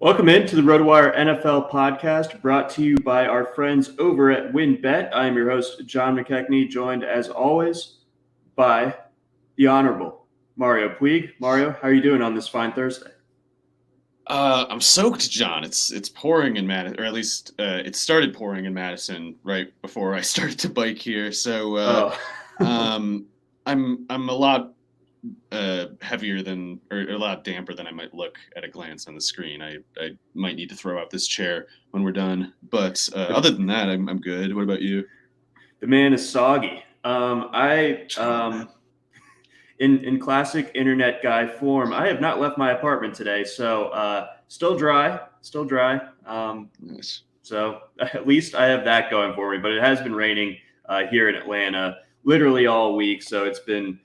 Welcome into the Rotowire NFL podcast, brought to you by our friends over at WinBet. I am your host, John McKechnie, joined as always by the Honorable Mario Puig. Mario, how are you doing on this fine Thursday? I'm soaked, John. It's pouring in Madison, or at least it started pouring in Madison right before I started to bike here. So I'm a lot heavier than, or a lot damper than I might look at a glance on the screen. I might need to throw out this chair when we're done. But other than that, I'm good. What about you? The man is soggy. In classic internet guy form, I have not left my apartment today, so still dry. Nice. So at least I have that going for me. But it has been raining here in Atlanta literally all week, so it's been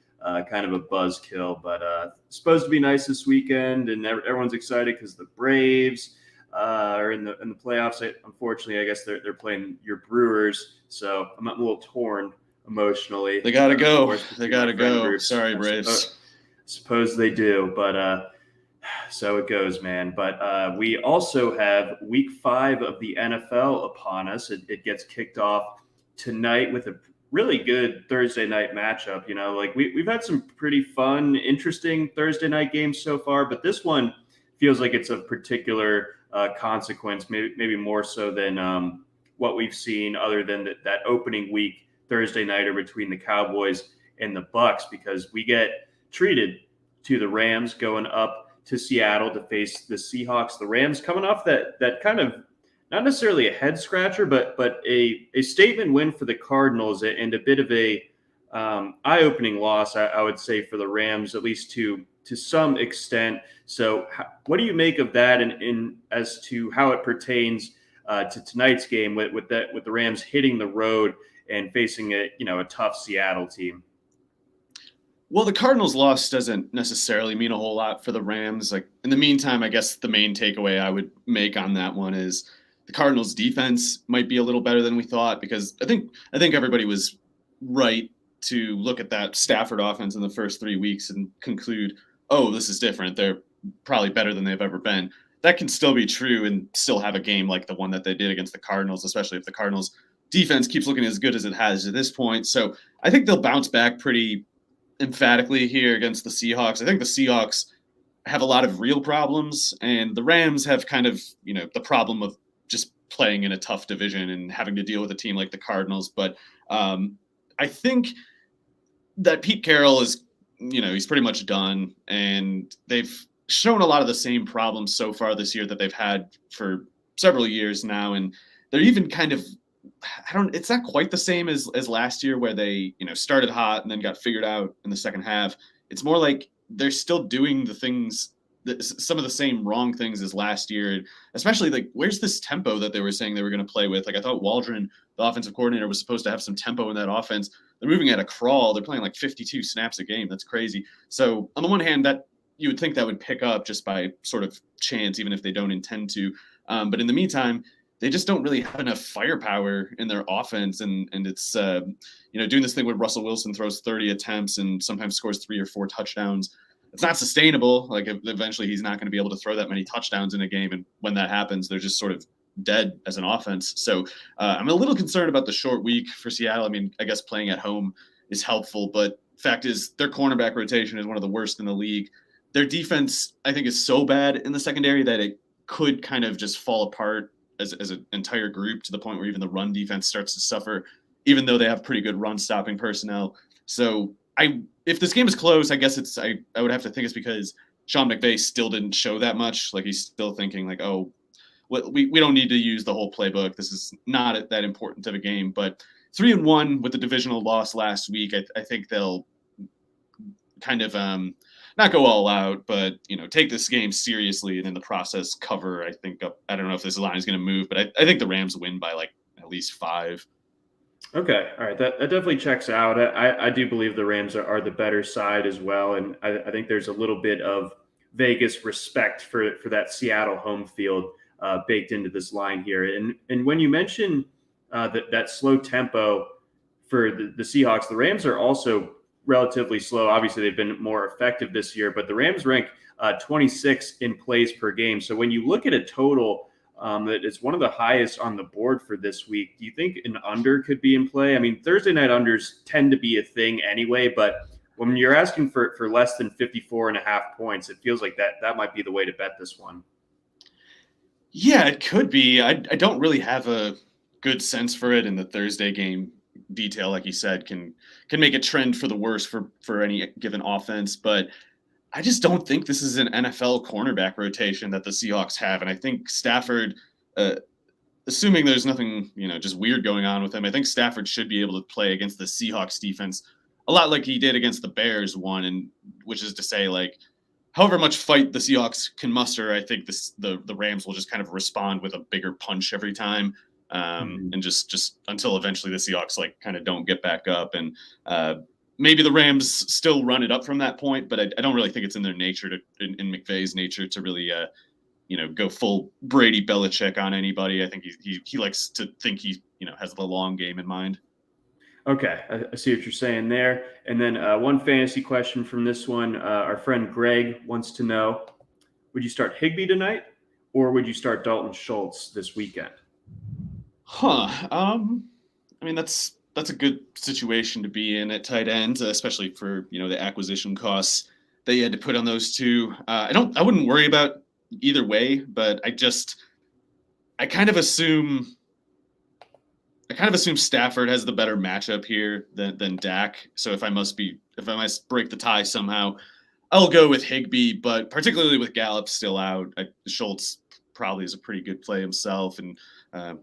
kind of a buzzkill. But supposed to be nice this weekend, and everyone's excited because the Braves are in the playoffs. Unfortunately, I guess they're playing your Brewers, so I'm a little torn emotionally. They gotta go. They gotta go. Sorry, Braves. Suppose they do, but so it goes, man. But we also have Week 5 of the NFL upon us. It gets kicked off tonight with a really good Thursday night matchup. You know, like we've had some pretty fun, interesting Thursday night games so far, but this one feels like it's of particular consequence, maybe more so than what we've seen, other than that opening week Thursday nighter between the Cowboys and the Bucks, because we get treated to the Rams going up to Seattle to face the Seahawks. The Rams coming off that kind of, not necessarily a head scratcher, but a statement win for the Cardinals, and a bit of a eye-opening loss, I would say, for the Rams, at least to some extent. So what do you make of that, and as to how it pertains to tonight's game with the Rams hitting the road and facing a tough Seattle team? Well, the Cardinals' loss doesn't necessarily mean a whole lot for the Rams. Like, in the meantime, I guess the main takeaway I would make on that one is the Cardinals' defense might be a little better than we thought, because I think everybody was right to look at that Stafford offense in the first 3 weeks and conclude, oh, this is different. They're probably better than they've ever been. That can still be true and still have a game like the one that they did against the Cardinals, especially if the Cardinals defense keeps looking as good as it has to this point. So I think they'll bounce back pretty emphatically here against the Seahawks. I think the Seahawks have a lot of real problems, and the Rams have kind of, the problem of just playing in a tough division and having to deal with a team like the Cardinals. But I think that Pete Carroll is, he's pretty much done, and they've shown a lot of the same problems so far this year that they've had for several years now. And they're even kind of, it's not quite the same as last year, where they, started hot and then got figured out in the second half. It's more like they're still doing the things, some of the same wrong things as last year, especially like, where's this tempo that they were saying they were going to play with? Like, I thought Waldron, the offensive coordinator, was supposed to have some tempo in that offense. They're moving at a crawl. They're playing like 52 snaps a game. That's crazy. So on the one hand, that you would think that would pick up just by sort of chance, even if they don't intend to. But in the meantime, they just don't really have enough firepower in their offense. And it's, doing this thing where Russell Wilson throws 30 attempts and sometimes scores 3 or 4 touchdowns. It's not sustainable. Like, eventually he's not going to be able to throw that many touchdowns in a game. And when that happens, they're just sort of dead as an offense. So I'm a little concerned about the short week for Seattle. I mean, I guess playing at home is helpful, but fact is their cornerback rotation is one of the worst in the league. Their defense, I think, is so bad in the secondary that it could kind of just fall apart as an entire group, to the point where even the run defense starts to suffer, even though they have pretty good run stopping personnel. So if this game is close, I guess I would have to think it's because Sean McVay still didn't show that much. Like, he's still thinking like, oh, we don't need to use the whole playbook. This is not that important of a game. But 3-1 with the divisional loss last week, I think they'll kind of not go all out, but take this game seriously, and in the process cover. I think I don't know if this line is going to move, but I think the Rams win by like at least 5. Okay, all right, that definitely checks out. I do believe the Rams are the better side as well, and I think there's a little bit of Vegas respect for that Seattle home field baked into this line here. And when you mention that slow tempo for the Seahawks, the Rams are also relatively slow. Obviously, they've been more effective this year, but the Rams rank 26 in plays per game. So when you look at a total that is one of the highest on the board for this week, do you think an under could be in play? I mean, Thursday night unders tend to be a thing anyway, but when you're asking for less than 54.5 points, it feels like that might be the way to bet this one. Yeah, it could be. I don't really have a good sense for it, and the Thursday game detail, like you said, can make a trend for the worse for any given offense. But I just don't think this is an NFL cornerback rotation that the Seahawks have, and I think Stafford, assuming there's nothing just weird going on with him, I think Stafford should be able to play against the Seahawks defense a lot like he did against the Bears one, and which is to say, like, however much fight the Seahawks can muster, I think the Rams will just kind of respond with a bigger punch every time, and just until eventually the Seahawks like kind of don't get back up, and maybe the Rams still run it up from that point, but I don't really think it's in their nature in McVay's nature to really go full Brady Belichick on anybody. I think he likes to think he has the long game in mind. Okay, I see what you're saying there. And then one fantasy question from this one. Our friend Greg wants to know, would you start Higbee tonight or would you start Dalton Schultz this weekend? I mean, that's a good situation to be in at tight end, especially for, the acquisition costs that you had to put on those two. I wouldn't worry about either way, but I kind of assume Stafford has the better matchup here than Dak. So if I must break the tie somehow, I'll go with Higbee, but particularly with Gallup still out, Schultz probably is a pretty good play himself. And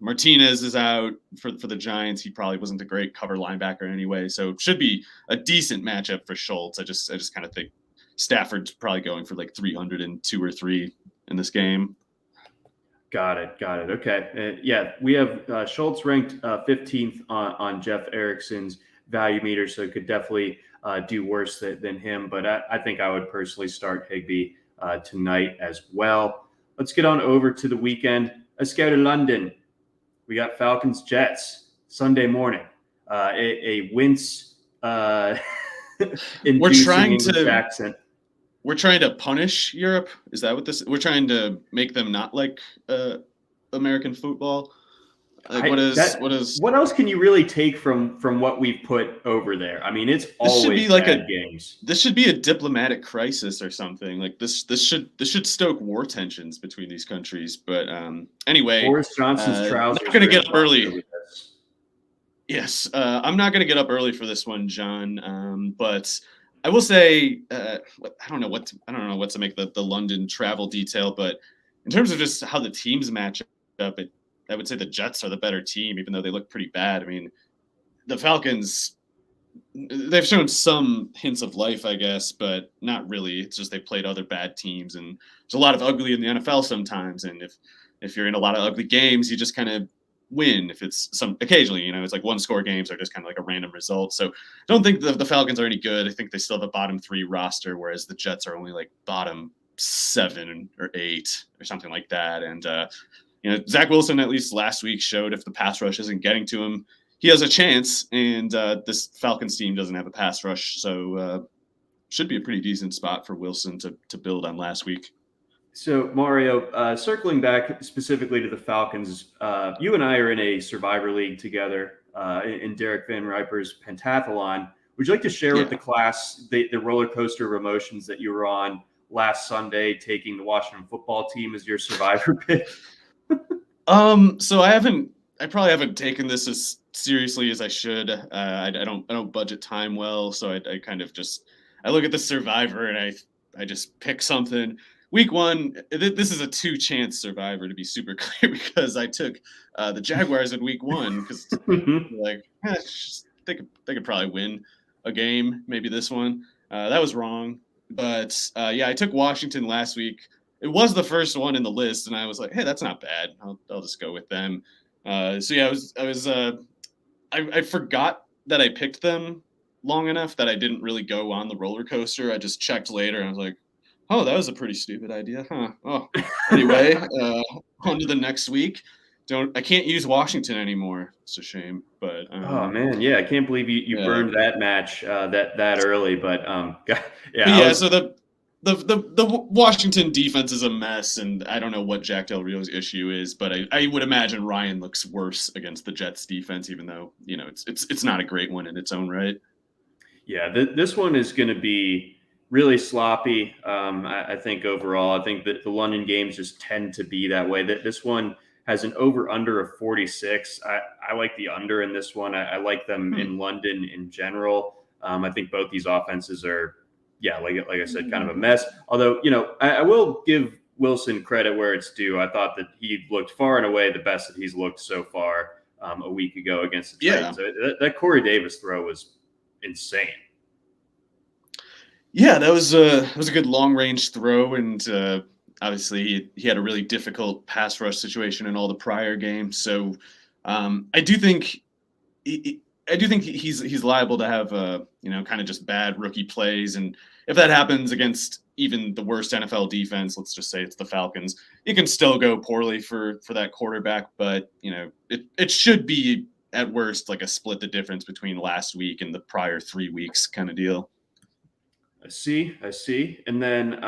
Martinez is out for the Giants. He probably wasn't a great cover linebacker anyway. So it should be a decent matchup for Schultz. I just kind of think Stafford's probably going for like 302 or 3 in this game. Got it. Okay. We have Schultz ranked 15th on Jeff Erickson's value meter, so it could definitely do worse than him. But I think I would personally start Higbee tonight as well. Let's get on over to the weekend. Let's go to London. We got Falcons Jets Sunday morning. A wince inducing accent. We're trying to punish Europe. Is that what this? We're trying to make them not like American football. Like what else can you really take from what we've put over there? I mean, it's always bad games. This should be a diplomatic crisis or something. Like this should stoke war tensions between these countries. But anyway, Boris Johnson's trousers. I'm not going to get up early. Yes, I'm not going to get up early for this one, John. But I will say, I don't know what to make the London travel detail, but in terms of just how the teams match up, I would say the Jets are the better team, even though they look pretty bad. I mean, the Falcons, they've shown some hints of life, I guess, but not really. It's just they played other bad teams, and there's a lot of ugly in the NFL sometimes. And if you're in a lot of ugly games, you just kind of win. If it's occasionally, it's like one score games are just kind of like a random result. So I don't think the Falcons are any good. I think they still have a bottom 3 roster, whereas the Jets are only like bottom 7 or 8 or something like that. And Zach Wilson, at least last week, showed if the pass rush isn't getting to him, he has a chance. And this Falcons team doesn't have a pass rush, so should be a pretty decent spot for Wilson to build on last week. So, Mario, circling back specifically to the Falcons, you and I are in a Survivor League together in Derek Van Riper's Pentathlon. Would you like to share with the class the roller coaster of emotions that you were on last Sunday, taking the Washington football team as your Survivor pick? So I probably haven't taken this as seriously as I should. I don't budget time well, so I kind of I look at the Survivor and I just pick something. Week 1, this is a 2-chance Survivor, to be super clear, because I took the Jaguars in Week 1 because they could probably win a game, maybe this one. That was wrong, but I took Washington last week. It was the first one in the list, and I was like, hey, that's not bad. I'll just go with them. I forgot that I picked them long enough that I didn't really go on the roller coaster. I just checked later, and I was like, oh, that was a pretty stupid idea, huh? Oh, anyway, on to the next week. I can't use Washington anymore. It's a shame, but Oh man, yeah, I can't believe you yeah. burned that match that early. But But yeah, I yeah, was so the Washington defense is a mess, and I don't know what Jack Del Rio's issue is, but I would imagine Ryan looks worse against the Jets defense, even though it's not a great one in its own right. yeah. This one is going to be really sloppy. I think overall, I think that the London games just tend to be that way. That this one has an over under of 46. I like the under in this one. I like them in London in general. I think both these offenses are, yeah, like I said, kind of a mess. Although, I will give Wilson credit where it's due. I thought that he looked far and away the best that he's looked so far a week ago against the Yeah. Titans. That Corey Davis throw was insane. Yeah, that was a good long range throw, and obviously he had a really difficult pass rush situation in all the prior games. So I do think he's liable to have kind of just bad rookie plays, and if that happens against even the worst NFL defense, let's just say it's the Falcons, it can still go poorly for that quarterback. But it should be at worst like a split the difference between last week and the prior 3 weeks kind of deal. I see. And then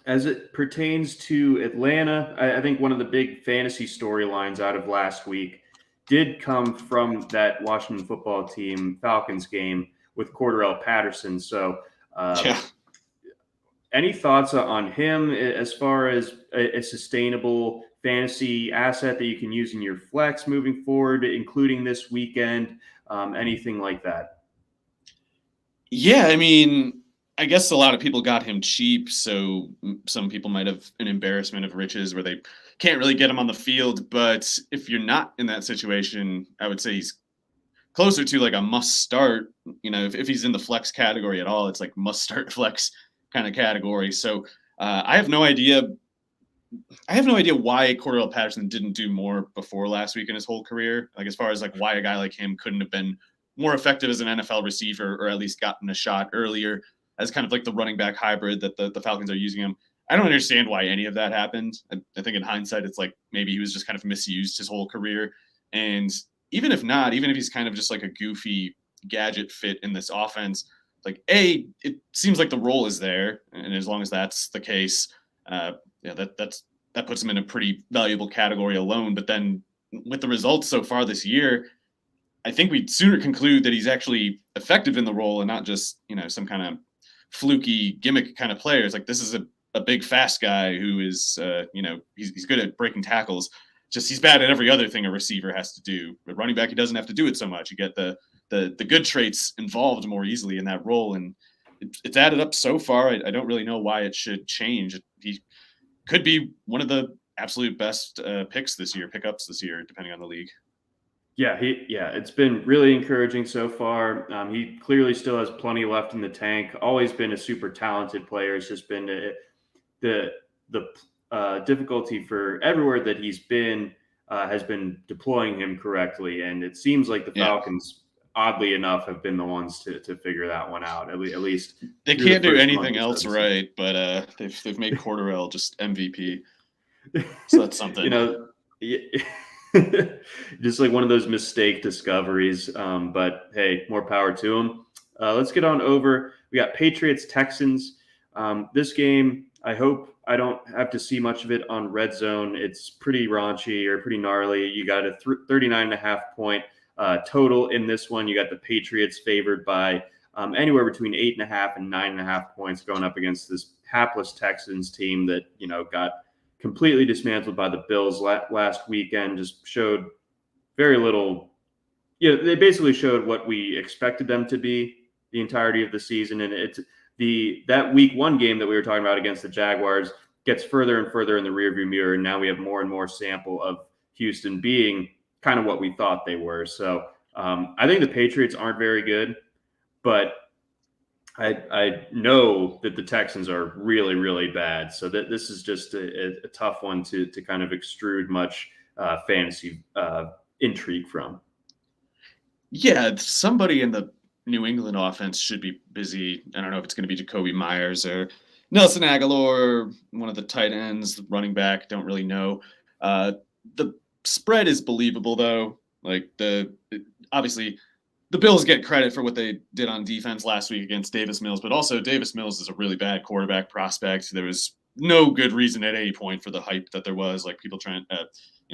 as it pertains to Atlanta, I think one of the big fantasy storylines out of last week did come from that Washington football team Falcons game with Cordarrelle Patterson. So, Yeah. any thoughts on him as far as a sustainable fantasy asset that you can use in your flex moving forward, including this weekend? Anything like that? Yeah, I mean, I guess a lot of people got him cheap, so some people might have an embarrassment of riches where they can't really get him on the field. But if you're not in that situation, I would say he's closer to like a must start. If he's in the flex category at all, it's like must start flex kind of category. So I have no idea. I have no idea why Cordarrelle Patterson didn't do more before last week in his whole career. Like as far as like why a guy like him couldn't have been more effective as an NFL receiver or at least gotten a shot earlier as kind of like the running back hybrid that the Falcons are using him. I don't understand why any of that happened. I think in hindsight, it's like maybe he was just kind of misused his whole career. And even if not, even if he's kind of just like a goofy gadget fit in this offense, like it seems like the role is there. And as long as that's the case, that puts him in a pretty valuable category alone. But then with the results so far this year, I think we'd sooner conclude that he's actually effective in the role and not just, some kind of fluky gimmick kind of player. It's like this is a big fast guy who is, he's good at breaking tackles. Just he's bad at every other thing a receiver has to do. But running back, he doesn't have to do it so much. You get the good traits involved more easily in that role, and it's added up so far. I don't really know why it should change. He could be one of the absolute best pickups this year, depending on the league. Yeah, it's been really encouraging so far. He clearly still has plenty left in the tank. Always been a super talented player. It's just been the difficulty for everywhere that he's been has been deploying him correctly, and it seems like the Falcons, oddly enough, have been the ones to figure that one out. At least they can't do anything else right, but they've made Cordarrelle just MVP. So that's something. Just like one of those mistake discoveries. But hey, more power to him. Let's get on over. We got Patriots Texans. This game, I hope I don't have to see much of it on Red Zone. It's pretty raunchy or pretty gnarly. You got a 39.5 point total in this one. You got the Patriots favored by anywhere between 8.5 and 9.5 points going up against this hapless Texans team that, got completely dismantled by the Bills last weekend. Just showed very little. They basically showed what we expected them to be the entirety of the season. And it's that week one game that we were talking about against the Jaguars gets further and further in the rearview mirror. And now we have more and more sample of Houston being kind of what we thought they were. So I think the Patriots aren't very good, but I know that the Texans are really, really bad. So that this is just a tough one to kind of extrude much fantasy intrigue from. Yeah, somebody in the New England offense should be busy. I don't know if it's going to be Jacoby Myers or Nelson Aguilar, or one of the tight ends, running back. Don't really know. the spread is believable though. Like obviously the Bills get credit for what they did on defense last week against Davis Mills, but also Davis Mills is a really bad quarterback prospect. There was no good reason at any point for the hype that there was, like people trying,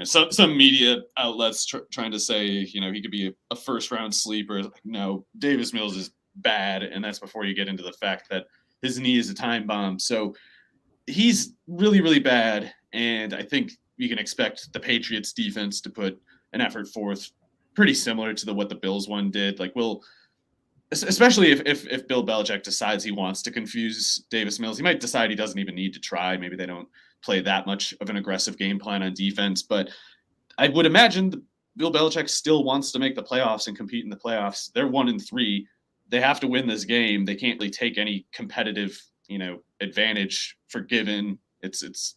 some media outlets trying to say, he could be a first round sleeper. No, Davis Mills is bad, and that's before you get into the fact that his knee is a time bomb. So he's really, really bad, and I think you can expect the Patriots defense to put an effort forth pretty similar to what the Bills one did. Like, especially if Bill Belichick decides he wants to confuse Davis Mills, he might decide he doesn't even need to try. Maybe they don't play that much of an aggressive game plan on defense, but I would imagine Bill Belichick still wants to make the playoffs and compete in the playoffs. They're 1-3. They have to win this game. They can't really take any competitive, advantage for given.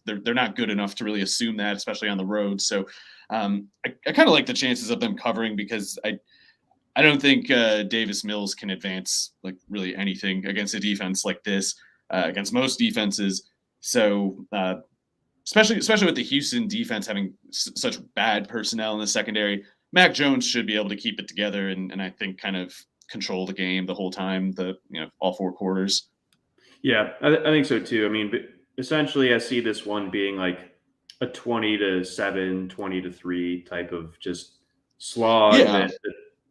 They're not good enough to really assume that, especially on the road. So I kind of like the chances of them covering, because I don't think Davis Mills can advance like really anything against a defense like this, against most defenses. So especially with the Houston defense having such bad personnel in the secondary, Mac Jones should be able to keep it together and I think kind of control the game the whole time, all 4 quarters. Yeah, I think so too. I mean, essentially, I see this one being like a 20-7, 20-3 type of just slog. Yeah. That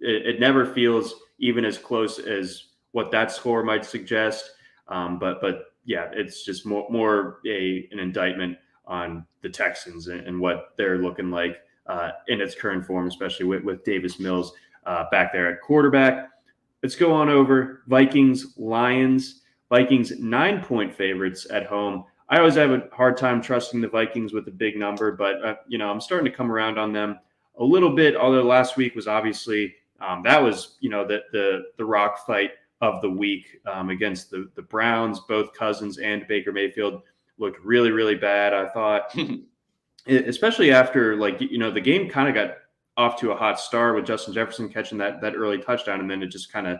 it never feels even as close as what that score might suggest. But yeah, it's just more an indictment on the Texans and what they're looking like in its current form, especially with Davis Mills back there at quarterback. Let's go on over Vikings Lions. Vikings 9-point favorites at home. I always have a hard time trusting the Vikings with a big number, but I'm starting to come around on them a little bit. Although last week was obviously that was the rock fight of the week against the Browns. Both Cousins and Baker Mayfield looked really, really bad, I thought, especially after the game kind of got off to a hot start with Justin Jefferson catching that early touchdown, and then it just kind of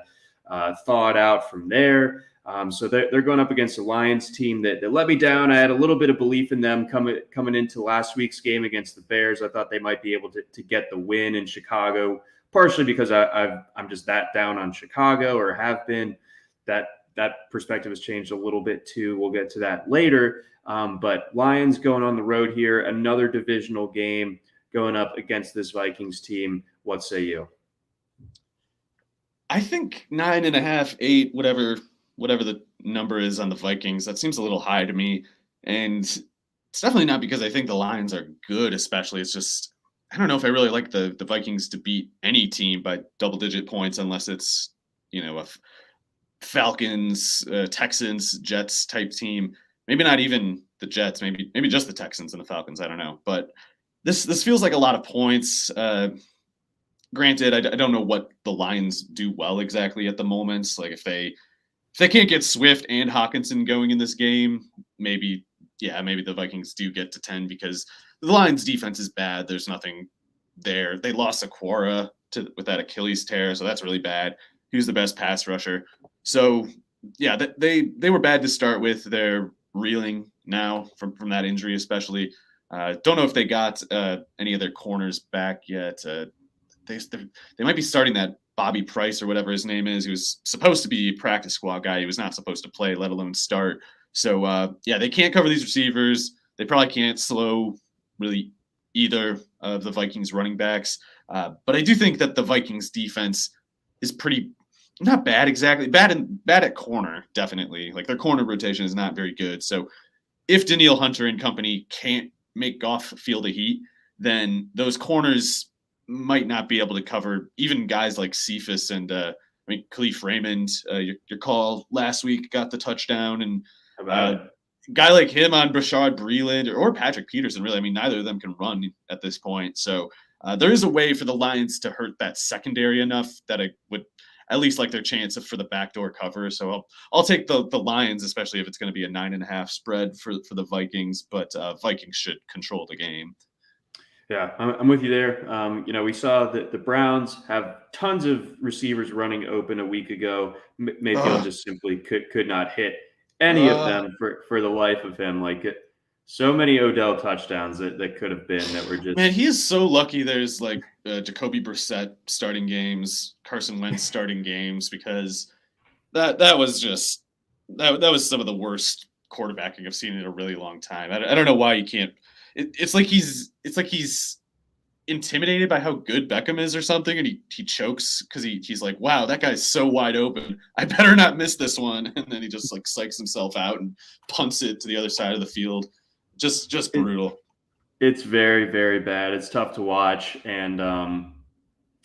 thawed out from there. So they're going up against a Lions team that let me down. I had a little bit of belief in them coming into last week's game against the Bears. I thought they might be able to get the win in Chicago, partially because I'm just that down on Chicago, or have been. That perspective has changed a little bit too. We'll get to that later. But Lions going on the road here, another divisional game going up against this Vikings team. What say you? I think 9.5, 8, whatever the number is on the Vikings, that seems a little high to me. And it's definitely not because I think the Lions are good, especially. It's just, I don't know if I really like the Vikings to beat any team by double-digit points unless it's, a Falcons, Texans, Jets type team. Maybe not even the Jets, maybe just the Texans and the Falcons. I don't know. But this feels like a lot of points. Granted, I don't know what the Lions do well exactly at the moment. Like if they can't get Swift and Hawkinson going in this game, maybe the Vikings do get to 10 because the Lions defense is bad. There's nothing there. They lost Aquara with that Achilles tear, so that's really bad. He was the best pass rusher. So yeah, they were bad to start with. They're reeling now from that injury, especially. Don't know if they got any of their corners back yet. They might be starting that Bobby Price or whatever his name is. He was supposed to be a practice squad guy. He was not supposed to play, let alone start. So, they can't cover these receivers. They probably can't slow really either of the Vikings running backs. But I do think that the Vikings defense is pretty not bad exactly. Bad at corner, definitely. Like their corner rotation is not very good. So if Danielle Hunter and company can't make Goff feel the heat, then those corners might not be able to cover even guys like Cephas and Khalif Raymond. Your call last week got the touchdown, and guy like him on Brashad Breeland or Patrick Peterson. Really, I mean, neither of them can run at this point. So there is a way for the Lions to hurt that secondary enough that it would at least like their chance for the backdoor cover. So I'll take the Lions, especially if it's going to be a 9.5 spread for the Vikings. But Vikings should control the game. Yeah, I'm with you there. We saw that the Browns have tons of receivers running open a week ago. Mayfield just simply could not hit any of them for the life of him. Like So many Odell touchdowns that could have been that were just. Man, he is so lucky. There's like Jacoby Brissett starting games, Carson Wentz starting games, because that was just that was some of the worst quarterbacking I've seen in a really long time. I don't know why you can't. It's like he's intimidated by how good Beckham is or something, and he chokes because he's like, wow, that guy's so wide open. I better not miss this one. And then he just like psychs himself out and punts it to the other side of the field. Just brutal. It's very, very bad. It's tough to watch. And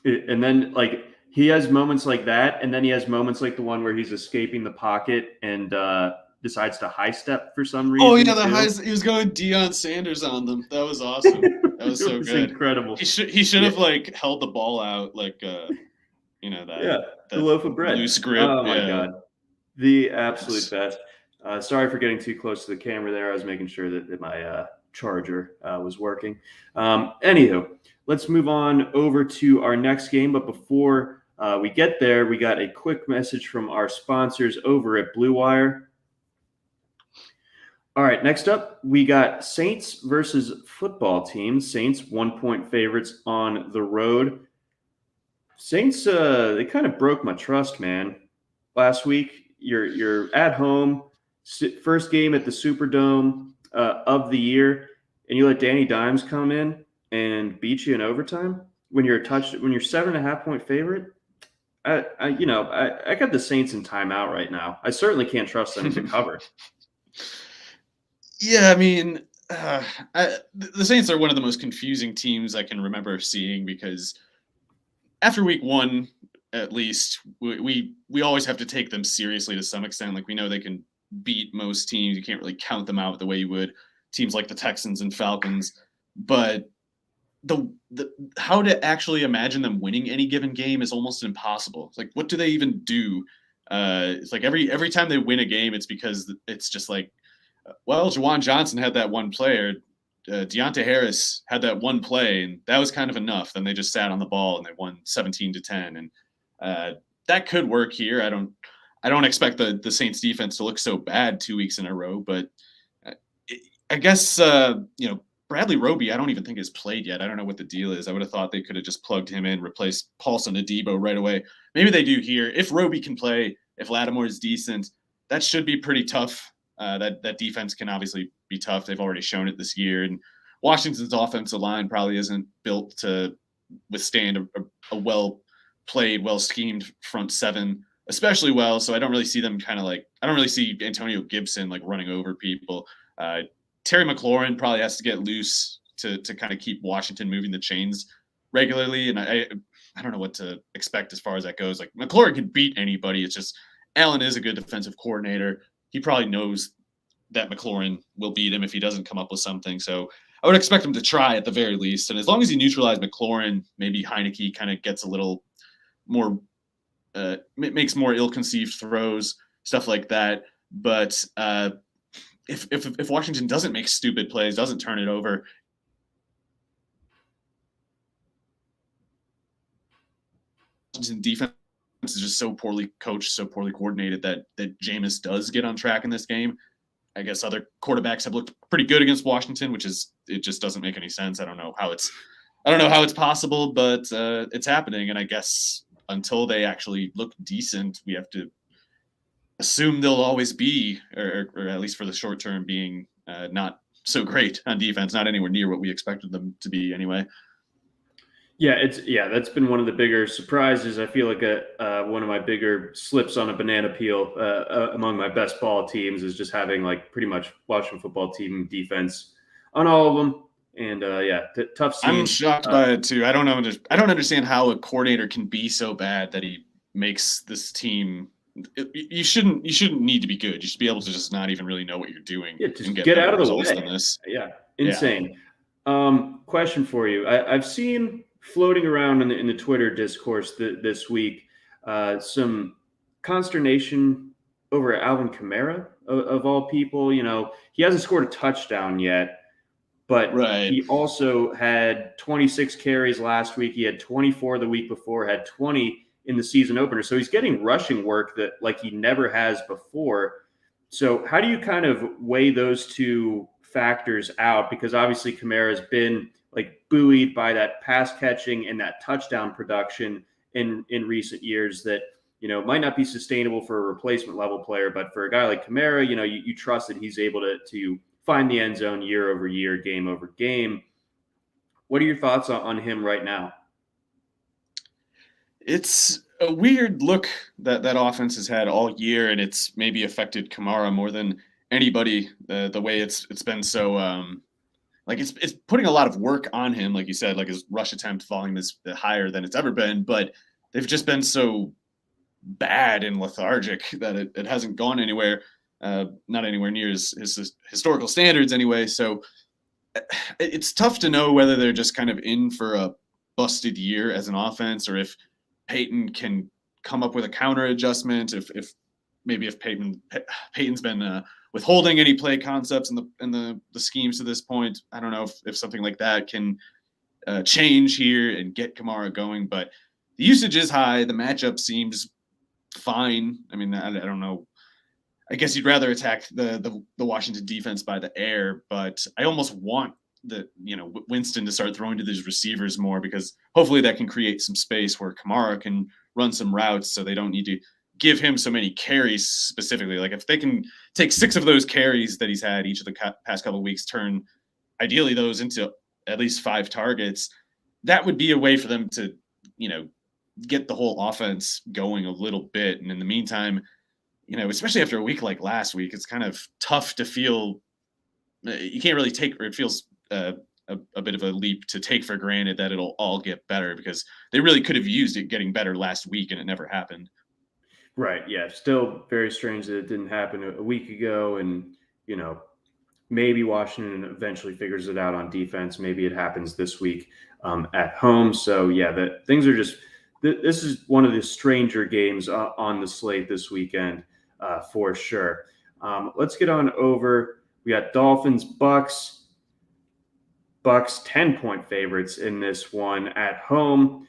then like he has moments like that, and then he has moments like the one where he's escaping the pocket and decides to high step for some reason. Oh yeah, he was going Deion Sanders on them. That was awesome. That was so good. Incredible. He should have like held the ball out like that. The loaf of bread. Loose grip. Oh my god, the absolute best. Sorry for getting too close to the camera there. I was making sure that my charger was working. Anywho, let's move on over to our next game. But before we get there, we got a quick message from our sponsors over at Blue Wire. All right, next up, we got Saints versus football team. Saints 1-point favorites on the road. Saints, they kind of broke my trust, man. Last week, you're at home, first game at the Superdome of the year, and you let Danny Dimes come in and beat you in overtime when you're 7.5-point favorite. I got the Saints in timeout right now. I certainly can't trust them to cover. Yeah, I mean, the Saints are one of the most confusing teams I can remember seeing, because after week one, at least, we always have to take them seriously to some extent. Like, we know they can beat most teams. You can't really count them out the way you would teams like the Texans and Falcons. But the how to actually imagine them winning any given game is almost impossible. It's like, what do they even do? It's like every time they win a game, it's because it's just like, well, Juwan Johnson had that one play, or Deontay Harris had that one play, and that was kind of enough. Then they just sat on the ball and they won 17-10, and that could work here. I don't expect the Saints defense to look so bad 2 weeks in a row, but I guess Bradley Roby, I don't even think has played yet. I don't know what the deal is. I would have thought they could have just plugged him in, replaced Paulson Adebo right away. Maybe they do here. If Roby can play, if Lattimore is decent, that should be pretty tough. That defense can obviously be tough. They've already shown it this year. And Washington's offensive line probably isn't built to withstand a well-played, well-schemed front seven, especially well. So I don't really see them I don't really see Antonio Gibson like running over people. Terry McLaurin probably has to get loose to kind of keep Washington moving the chains regularly. And I don't know what to expect as far as that goes. Like, McLaurin can beat anybody. It's just Allen is a good defensive coordinator. He probably knows that McLaurin will beat him if he doesn't come up with something. So I would expect him to try at the very least. And as long as he neutralizes McLaurin, maybe Heineke kind of gets a little more, makes more ill-conceived throws, stuff like that. But if Washington doesn't make stupid plays, doesn't turn it over, Washington defense is just so poorly coached, so poorly coordinated that Jameis does get on track in this game. I guess other quarterbacks have looked pretty good against Washington, it just doesn't make any sense. I don't know how it's possible, but it's happening. And I guess until they actually look decent, we have to assume they'll always be, or at least for the short term, being not so great on defense, not anywhere near what we expected them to be anyway. Yeah, that's been one of the bigger surprises. I feel like one of my bigger slips on a banana peel among my best ball teams is just having like pretty much Washington football team defense on all of them. And tough scene. I'm shocked by it too. I don't understand how a coordinator can be so bad that he makes this team. You shouldn't need to be good. You should be able to just not even really know what you're doing. Yeah, just get out of the way. Than this. Yeah, insane. Yeah. Question for you. I've seen floating around in the Twitter discourse this week some consternation over Alvin Kamara of all people. You know, he hasn't scored a touchdown yet, but he also had 26 carries last week. He had 24 the week before, had 20 in the season opener. So he's getting rushing work that like he never has before. So how do you kind of weigh those two factors out, because obviously Kamara has been like buoyed by that pass catching and that touchdown production in recent years that, might not be sustainable for a replacement level player, but for a guy like Kamara, you trust that he's able to find the end zone year over year, game over game. What are your thoughts on him right now? It's a weird look that offense has had all year, and it's maybe affected Kamara more than anybody. The way it's been so like it's putting a lot of work on him, like you said, like his rush attempt volume is higher than it's ever been, but they've just been so bad and lethargic that it hasn't gone anywhere, not anywhere near his historical standards anyway. So it's tough to know whether they're just kind of in for a busted year as an offense, or if Peyton can come up with a counter adjustment. If Peyton's been withholding any play concepts in the schemes to this point. I don't know if something like that can change here and get Kamara going. But the usage is high. The matchup seems fine. I mean, I don't know. I guess you'd rather attack the Washington defense by the air, but I almost want Winston to start throwing to these receivers more, because hopefully that can create some space where Kamara can run some routes, so they don't need to give him so many carries specifically. Like if they can take 6 of those carries that he's had each of the past couple of weeks, turn ideally those into at least 5 targets, that would be a way for them to, get the whole offense going a little bit. And in the meantime, especially after a week like last week, it's kind of tough to feel you can't really take, or it feels a bit of a leap to take for granted that it'll all get better, because they really could have used it getting better last week and it never happened. Right. Yeah. Still very strange that it didn't happen a week ago. And, maybe Washington eventually figures it out on defense. Maybe it happens this week at home. So, yeah, things are just this is one of the stranger games on the slate this weekend for sure. Let's get on over. We got Dolphins, Bucks. Bucks 10-point favorites in this one at home.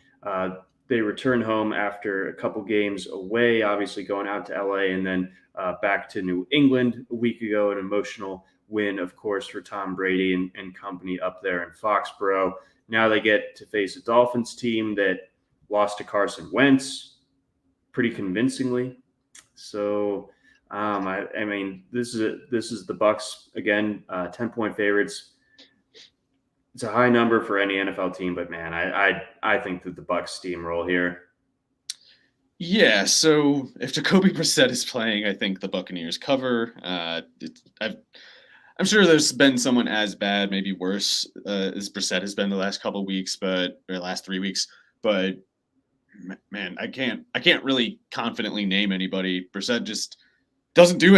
They return home after a couple games away, obviously going out to LA and then back to New England a week ago. An emotional win, of course, for Tom Brady and company up there in Foxborough. Now they get to face a Dolphins team that lost to Carson Wentz pretty convincingly. So, I mean, this is the Bucks again, 10-point favorites. It's a high number for any NFL team, but man, I think that the Bucks steamroll here. Yeah, so if Jacoby Brissett is playing, I think the Buccaneers cover. I'm sure there's been someone as bad, maybe worse, as Brissett has been the last couple of weeks, or last 3 weeks. But man, I can't really confidently name anybody. Brissett just doesn't do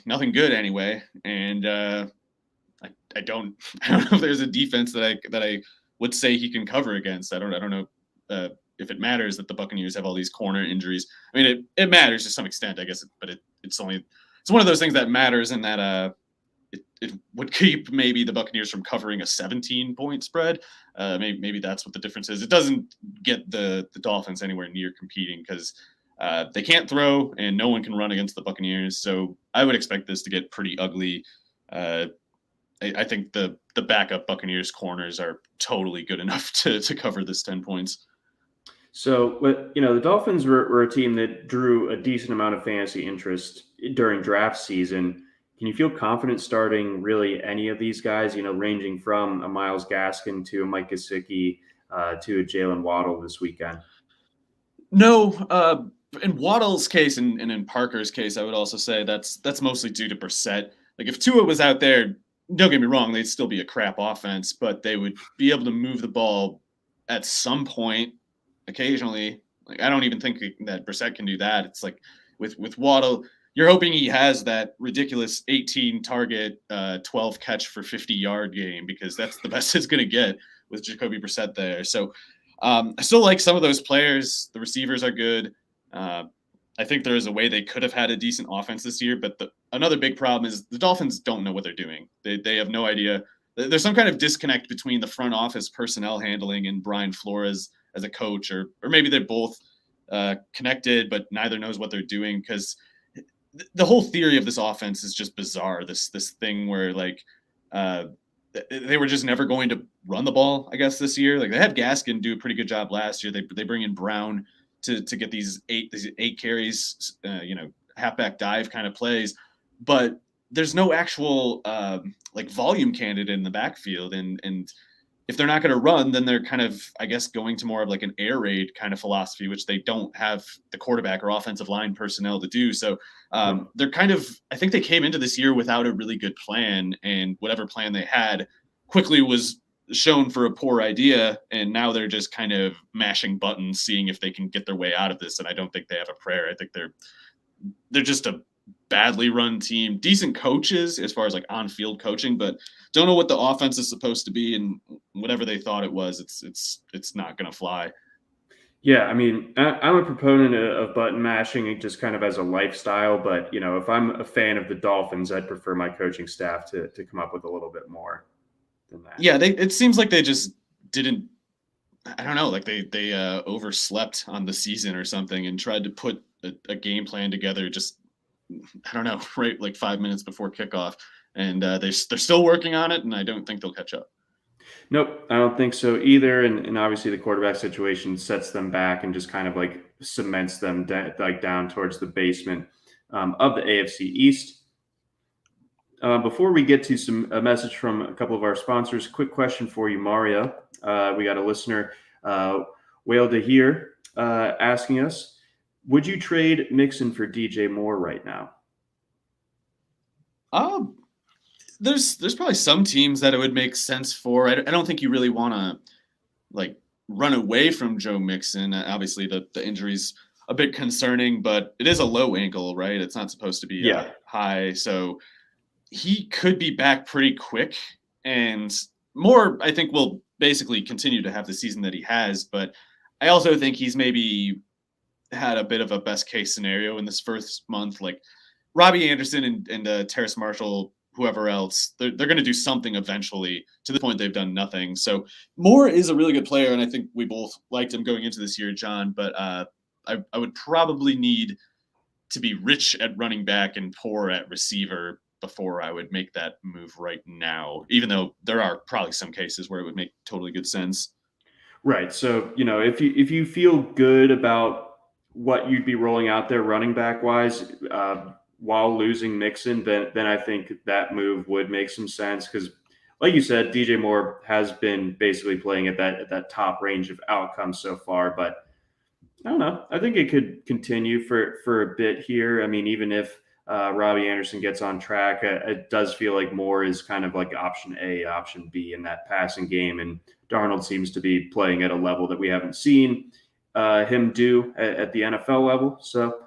nothing good anyway, and I don't know if there's a defense that I would say he can cover against. I don't know if it matters that the Buccaneers have all these corner injuries. I mean, it matters to some extent, I guess, but it's one of those things that matters in that it would keep maybe the Buccaneers from covering a 17-point spread. Maybe that's what the difference is. It doesn't get the Dolphins anywhere near competing, because they can't throw and no one can run against the Buccaneers. So I would expect this to get pretty ugly. I think the backup Buccaneers corners are totally good enough to cover this 10 points. So, the Dolphins were a team that drew a decent amount of fantasy interest during draft season. Can you feel confident starting really any of these guys, ranging from a Myles Gaskin to a Mike Gesicki to a Jalen Waddle this weekend? No, in Waddle's case and in Parker's case, I would also say that's mostly due to Brissett. Like if Tua was out there, don't get me wrong, they'd still be a crap offense, but they would be able to move the ball at some point, occasionally. Like I don't even think that Brissett can do that. It's like with Waddle, you're hoping he has that ridiculous 18 target, 12 catch for 50-yard game, because that's the best it's going to get with Jacoby Brissett there. So I still like some of those players. The receivers are good. I think there is a way they could have had a decent offense this year, but another big problem is the Dolphins don't know what they're doing. They have no idea. There's some kind of disconnect between the front office personnel handling and Brian Flores as a coach, or maybe they're both connected, but neither knows what they're doing, because the whole theory of this offense is just bizarre. This thing where like They were just never going to run the ball, I guess, this year. Like they had Gaskin do a pretty good job last year. They bring in Brown to get these eight carries, halfback dive kind of plays, but there's no actual like volume candidate in the backfield, and if they're not going to run, then they're kind of, I guess, going to more of like an air raid kind of philosophy, which they don't have the quarterback or offensive line personnel to do. So they're kind of, I think they came into this year without a really good plan, and whatever plan they had quickly was shown for a poor idea. And now they're just kind of mashing buttons, seeing if they can get their way out of this. And I don't think they have a prayer. I think they're just a badly run team, decent coaches as far as like on-field coaching, but don't know what the offense is supposed to be, and whatever they thought it was, it's not going to fly. Yeah, I mean, I'm a proponent of button mashing just kind of as a lifestyle, but if I'm a fan of the Dolphins, I'd prefer my coaching staff to come up with a little bit more than that. Yeah, it seems like they just didn't. I don't know, like they overslept on the season or something and tried to put a game plan together just, I don't know, right like 5 minutes before kickoff, and they're still working on it, and I don't think they'll catch up. Nope, I don't think so either. And obviously the quarterback situation sets them back and just kind of like cements them down towards the basement of the AFC East. Before we get to a message from a couple of our sponsors, quick question for you, Mario. We got a listener, Whale to Hear, asking us, would you trade Mixon for DJ Moore right now? There's probably some teams that it would make sense for. I don't think you really want to like run away from Joe Mixon. Obviously, the injury's a bit concerning, but it is a low ankle, right? It's not supposed to be high, so he could be back pretty quick. And Moore, I think, will basically continue to have the season that he has, but I also think he's maybe had a bit of a best case scenario in this first month. Like Robbie Anderson and Terrace Marshall, whoever else, they're going to do something eventually. To the point they've done nothing. So Moore is a really good player, and I think we both liked him going into this year, John. But I would probably need to be rich at running back and poor at receiver before I would make that move right now, even though there are probably some cases where it would make totally good sense. Right. So, if you feel good about what you'd be rolling out there running back wise, while losing Mixon, then I think that move would make some sense, because like you said, DJ Moore has been basically playing at that top range of outcomes so far, but I don't know. I think it could continue for a bit here. I mean, even if Robbie Anderson gets on track, it does feel like Moore is kind of like option A, option B in that passing game, and Darnold seems to be playing at a level that we haven't seen him do at the NFL level. So,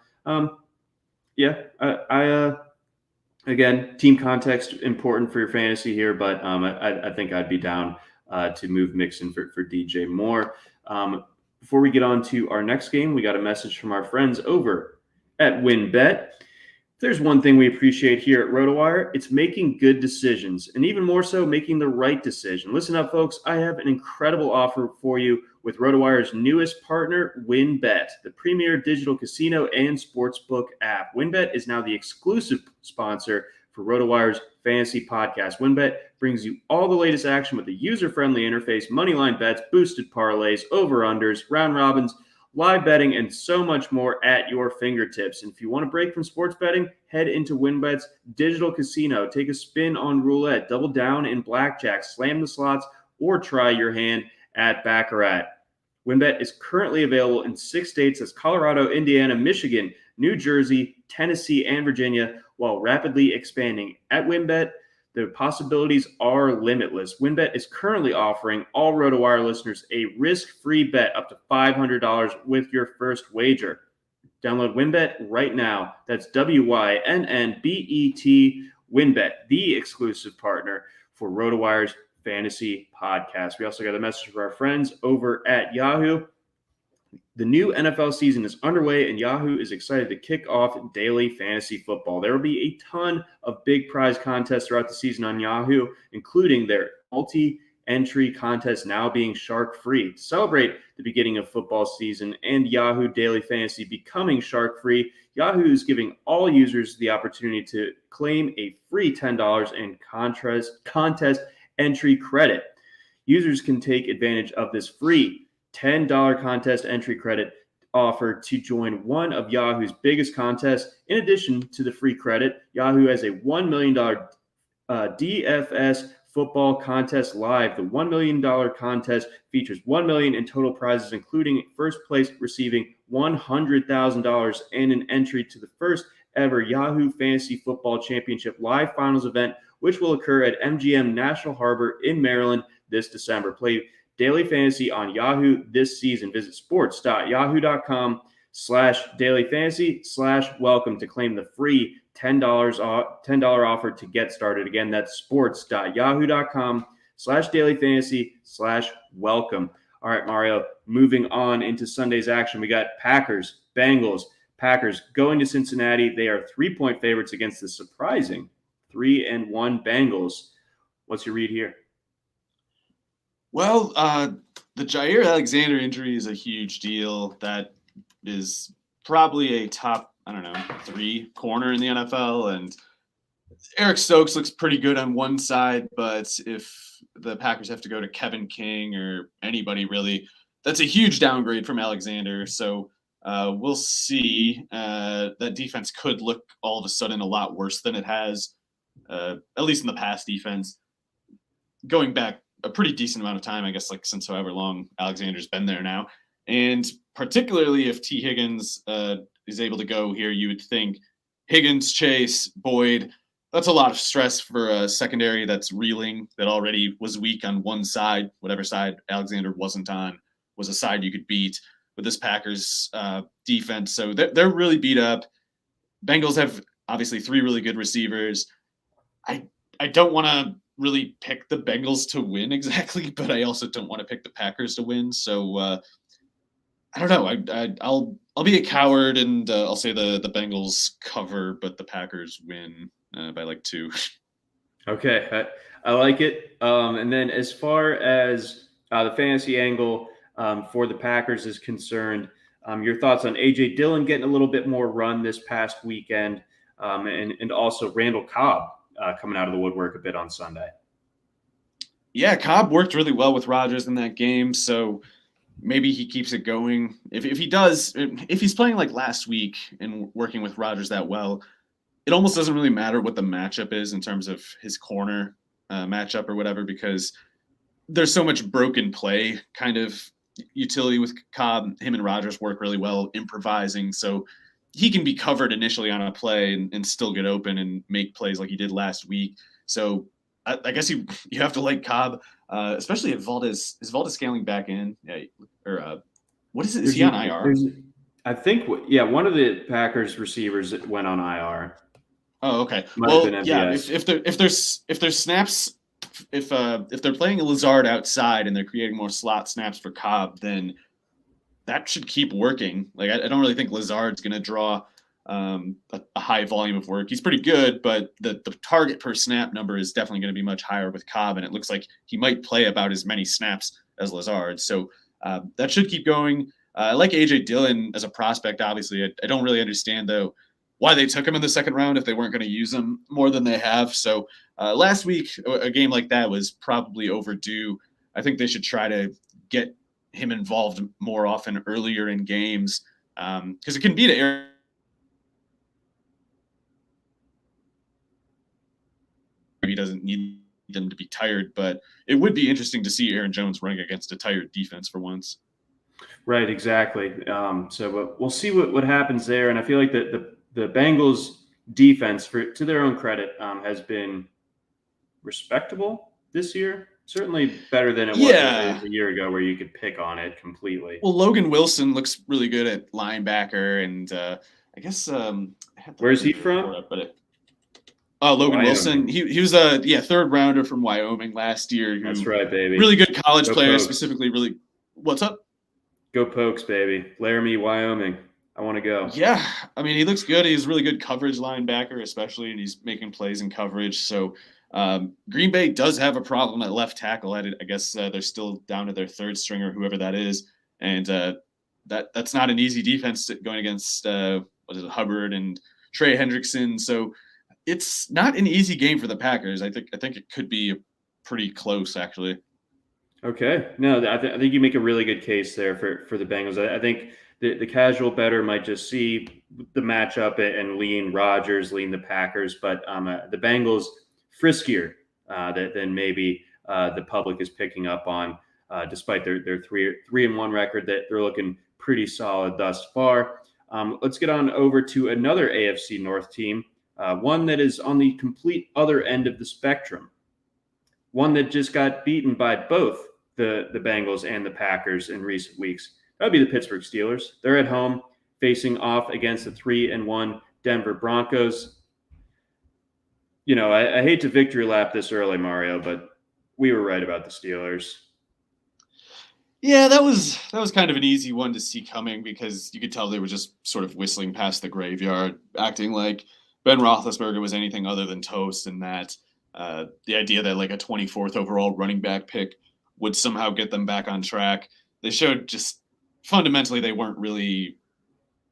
again, team context important for your fantasy here, but I think I'd be down to move Mixon for DJ Moore. Before we get on to our next game, we got a message from our friends over at WinBet. If there's one thing we appreciate here at Rotowire, it's making good decisions, and even more so, making the right decision. Listen up, folks. I have an incredible offer for you with Rotowire's newest partner, WinBet, the premier digital casino and sportsbook app. WinBet is now the exclusive sponsor for Rotowire's fantasy podcast. WinBet brings you all the latest action with a user-friendly interface, moneyline bets, boosted parlays, over-unders, round robins, live betting, and so much more at your fingertips. And if you want to break from sports betting, head into WinBet's digital casino. Take a spin on roulette, double down in blackjack, slam the slots, or try your hand at Baccarat. WinBet is currently available in 6 states: as Colorado, Indiana, Michigan, New Jersey, Tennessee, and Virginia, while rapidly expanding. At WinBet, the possibilities are limitless. WinBet is currently offering all Rotowire listeners a risk-free bet up to $500 with your first wager. Download WinBet right now. That's WYNNBET, WinBet, the exclusive partner for Rotowire's fantasy podcast. We also got a message from our friends over at Yahoo. The new NFL season is underway, and Yahoo is excited to kick off daily fantasy football. There will be a ton of big prize contests throughout the season on Yahoo, including their multi entry contest now being shark-free. To celebrate the beginning of football season and Yahoo Daily Fantasy becoming shark-free, Yahoo is giving all users the opportunity to claim a free $10 in contest entry credit. Users can take advantage of this free $10 contest entry credit offer to join one of Yahoo's biggest contests. In addition to the free credit, Yahoo has a $1 million DFS football contest live. The $1 million contest features $1 million in total prizes, including first place receiving $100,000 and an entry to the first ever Yahoo Fantasy Football Championship live finals event, which will occur at MGM National Harbor in Maryland this December. Play Daily Fantasy on Yahoo this season. Visit sports.yahoo.com/dailyfantasy/welcome to claim the free $10 offer to get started. Again, that's sports.yahoo.com/dailyfantasy/welcome. All right, Mario, moving on into Sunday's action. We got Packers, Bengals. Packers going to Cincinnati. They are 3-point favorites against the surprising 3-1 Bengals. What's your read here? Well, the Jair Alexander injury is a huge deal. That is probably a top, 3 corner in the NFL. And Eric Stokes looks pretty good on one side, but if the Packers have to go to Kevin King or anybody really, that's a huge downgrade from Alexander. So we'll see. That defense could look all of a sudden a lot worse than it has, at least in the past defense. Going back a pretty decent amount of time, I guess, like since however long Alexander's been there now. And particularly if T. Higgins is able to go here, you would think Higgins, Chase, Boyd, that's a lot of stress for a secondary that's reeling, that already was weak on one side. Whatever side Alexander wasn't on was a side you could beat with this Packers defense. So they're really beat up. Bengals have obviously 3 really good receivers. I don't want to really pick the Bengals to win exactly, but I also don't want to pick the Packers to win. So I don't know. I'll be a coward and I'll say the Bengals cover, but the Packers win by like 2. Okay, I like it. And then as far as the fantasy angle for the Packers is concerned, your thoughts on A.J. Dillon getting a little bit more run this past weekend, and also Randall Cobb coming out of the woodwork a bit on Sunday. Yeah, Cobb worked really well with Rodgers in that game, so maybe he keeps it going. If he does, if he's playing like last week and working with Rodgers that well, it almost doesn't really matter what the matchup is in terms of his corner matchup or whatever, because there's so much broken play kind of utility with Cobb. Him and Rodgers work really well improvising, so he can be covered initially on a play and still get open and make plays like he did last week. So I guess you have to like Cobb, especially if Valdez scaling back in, or what is it? Is he on IR? I think one of the Packers receivers went on IR. Oh, okay. Well, yeah. If there's snaps, if they're playing a Lazard outside and they're creating more slot snaps for Cobb, then that should keep working. Like I don't really think Lazard's going to draw a high volume of work. He's pretty good, but the target per snap number is definitely going to be much higher with Cobb, and it looks like he might play about as many snaps as Lazard. So that should keep going. I like A.J. Dillon as a prospect, obviously. I don't really understand, though, why they took him in the second round if they weren't going to use him more than they have. So last week, a game like that was probably overdue. I think they should try to get him involved more often earlier in games, because it can be to Aaron. He doesn't need them to be tired, but it would be interesting to see Aaron Jones running against a tired defense for once. Right, exactly. So we'll see what happens there. And I feel like the Bengals defense, to their own credit, has been respectable this year. Certainly better than it was a year ago, where you could pick on it completely. Well, Logan Wilson looks really good at linebacker, and I guess where's he from? Logan Wyoming. Wilson. He was a third rounder from Wyoming last year. That's right, baby. Really good college player, Pokes. specifically. Really, what's up? Go Pokes, baby. Laramie, Wyoming. I want to go. Yeah, I mean, he looks good. He's a really good coverage linebacker, especially, and he's making plays in coverage. So Green Bay does have a problem at left tackle. I guess they're still down to their third stringer, whoever that is, and that's not an easy defense going against Hubbard and Trey Hendrickson. So it's not an easy game for the Packers. I think it could be pretty close, actually. Okay. No, I think you make a really good case there for the Bengals. I think the casual bettor might just see the matchup and lean Rodgers, lean the Packers, but the Bengals friskier than maybe the public is picking up on, despite their 3-1 record. That they're looking pretty solid thus far. Let's get on over to another AFC North team, one that is on the complete other end of the spectrum. One that just got beaten by both the Bengals and the Packers in recent weeks. That would be the Pittsburgh Steelers. They're at home facing off against the 3-1 Denver Broncos. You know, I hate to victory lap this early, Mario, but we were right about the Steelers. Yeah, that was kind of an easy one to see coming because you could tell they were just sort of whistling past the graveyard, acting like Ben Roethlisberger was anything other than toast, and that the idea that like a 24th overall running back pick would somehow get them back on track. They showed just fundamentally they weren't really,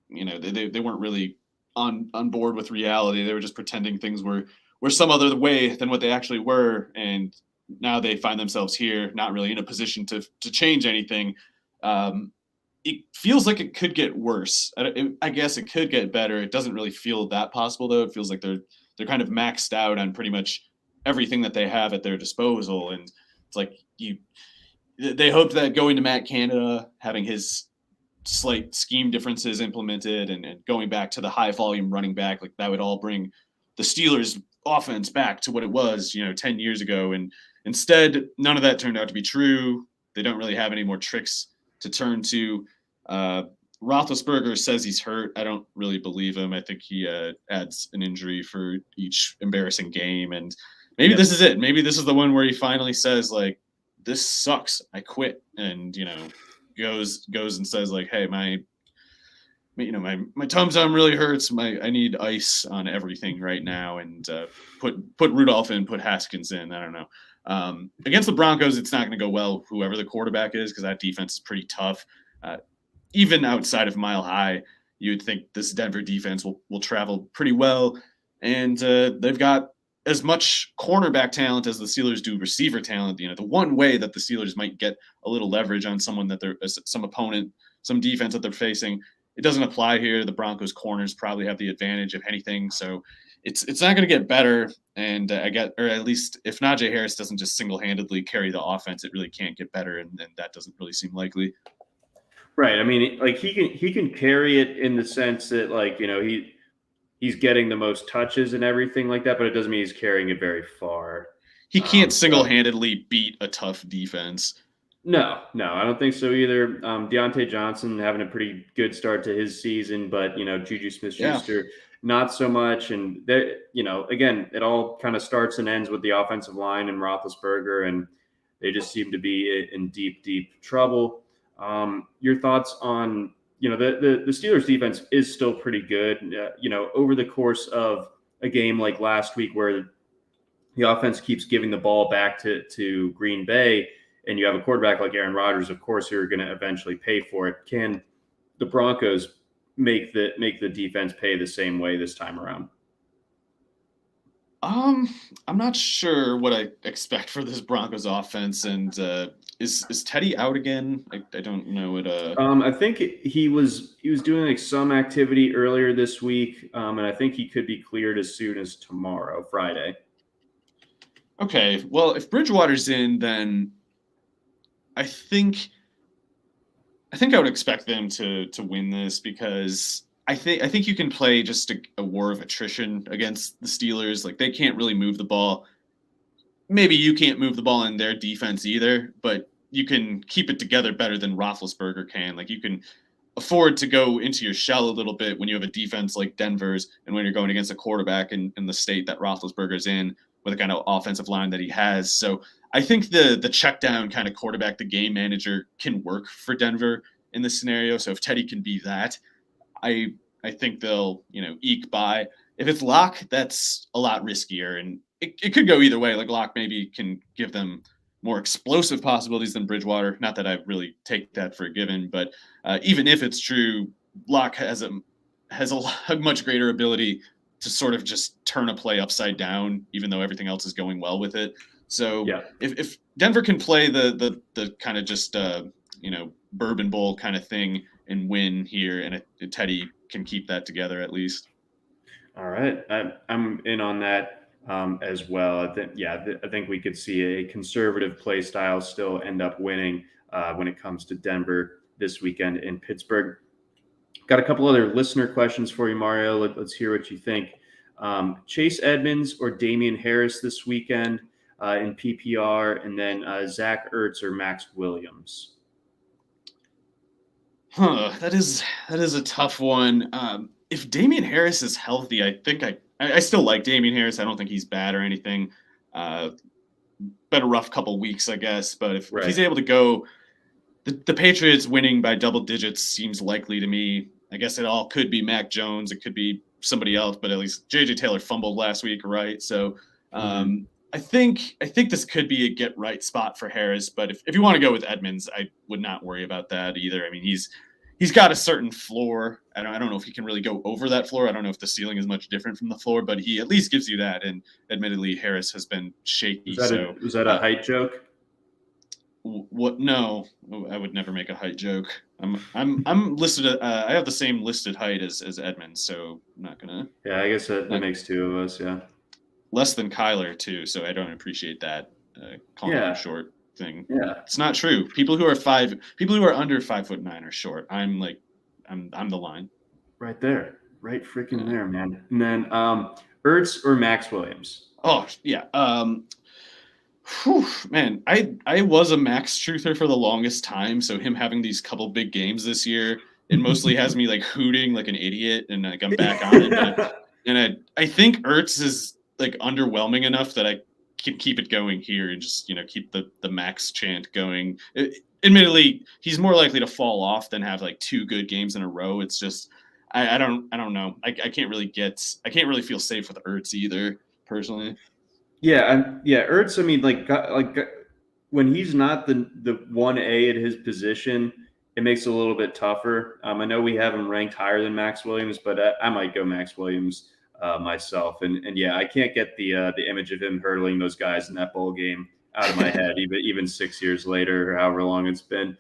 they weren't really on board with reality. They were just pretending things were some other way than what they actually were, and now they find themselves here, not really in a position to change anything. It feels like it could get worse. I guess it could get better. It doesn't really feel that possible, though. It feels like they're kind of maxed out on pretty much everything that they have at their disposal, and it's like they hoped that going to Matt Canada, having his slight scheme differences implemented, and going back to the high volume running back, like that would all bring the Steelers offense back to what it was, 10 years ago. And instead, none of that turned out to be true. They don't really have any more tricks to turn to. Roethlisberger says he's hurt. I don't really believe him. I think he adds an injury for each embarrassing game. And maybe this is it. Maybe this is the one where he finally says, like, this sucks. I quit. And, goes and says, like, hey, my Tom Thumb really hurts. I need ice on everything right now, and put Rudolph in, put Haskins in. I don't know. Against the Broncos, it's not going to go well, whoever the quarterback is, because that defense is pretty tough. Even outside of Mile High, you would think this Denver defense will travel pretty well, and they've got as much cornerback talent as the Steelers do receiver talent. The one way that the Steelers might get a little leverage on someone that some opponent, some defense that they're facing. It doesn't apply here. The Broncos corners probably have the advantage of anything. So it's not going to get better. And or at least if Najee Harris doesn't just single-handedly carry the offense, it really can't get better. And that doesn't really seem likely. Right. I mean, like he can carry it in the sense that, like, he's getting the most touches and everything like that, but it doesn't mean he's carrying it very far. He can't single-handedly beat a tough defense. No, I don't think so either. Deontay Johnson having a pretty good start to his season, but Juju Smith-Schuster not so much. And again, it all kind of starts and ends with the offensive line and Roethlisberger, and they just seem to be in deep trouble. Your thoughts on the Steelers defense is still pretty good. Over the course of a game like last week where the offense keeps giving the ball back to Green Bay, and you have a quarterback like Aaron Rodgers, of course, you're going to eventually pay for it. Can the Broncos make the defense pay the same way this time around? I'm not sure what I expect for this Broncos offense. And is Teddy out again? I don't know what. I think he was doing like some activity earlier this week, and I think he could be cleared as soon as tomorrow, Friday. Okay, well, if Bridgewater's in, then I think I would expect them to win this, because I think you can play just a war of attrition against the Steelers. Like, they can't really move the ball. Maybe you can't move the ball in their defense either, but you can keep it together better than Roethlisberger can. Like, you can afford to go into your shell a little bit when you have a defense like Denver's, and when you're going against a quarterback in the state that Roethlisberger's in, with the kind of offensive line that he has. So I think the check down kind of quarterback, the game manager, can work for Denver in this scenario. So if Teddy can be that, I think they'll eke by. If it's Locke, that's a lot riskier, and it could go either way. Like Locke maybe can give them more explosive possibilities than Bridgewater. Not that I really take that for a given, but even if it's true, Locke has a much greater ability to sort of just turn a play upside down, even though everything else is going well with it. So Yeah. if Denver can play the kind of just Bourbon Bowl kind of thing and win here, and Teddy can keep that together at least. All right, I'm in on that as well. I think we could see a conservative play style still end up winning when it comes to Denver this weekend in Pittsburgh. Got a couple other listener questions for you, Mario. Let's hear what you think. Chase Edmonds or Damian Harris this weekend in PPR, and then Zach Ertz or Max Williams. That is a tough one. If Damian Harris is healthy, I think I still like Damian Harris. I don't think he's bad or anything. Been a rough couple weeks, I guess. But if he's able to go, the Patriots winning by double digits seems likely to me. I guess it all could be Mac Jones. It could be somebody else, but at least J.J. Taylor fumbled last week, right? So I think this could be a get right spot for Harris. But if you want to go with Edmonds, I would not worry about that either. I mean, he's got a certain floor. I don't know if he can really go over that floor. I don't know if the ceiling is much different from the floor, but he at least gives you that. And admittedly, Harris has been shaky. Was that a height joke? What? No, I would never make a height joke. I'm listed. I have the same listed height as Edmonds, so I'm not gonna. Yeah, I guess that makes two of us. Yeah, less than Kyler too. So I don't appreciate that. Calling him short thing. Yeah, it's not true. People who are under 5'9" are short. I'm the line. Right there, right freaking there, man. And then Ertz or Max Williams. Oh yeah. Man, I was a Max truther for the longest time, so him having these couple big games this year, it mostly has me like hooting like an idiot, and like I'm back on it. And I think Ertz is like underwhelming enough that I can keep it going here and just keep the Max chant going. Admittedly, he's more likely to fall off than have like two good games in a row. It's just I don't know. I can't really feel safe with Ertz either personally. Yeah, Ertz. I mean, like when he's not the 1A at his position, it makes it a little bit tougher. I know we have him ranked higher than Max Williams, but I might go Max Williams myself. And yeah, I can't get the image of him hurdling those guys in that bowl game out of my head, even 6 years later, or however long it's been.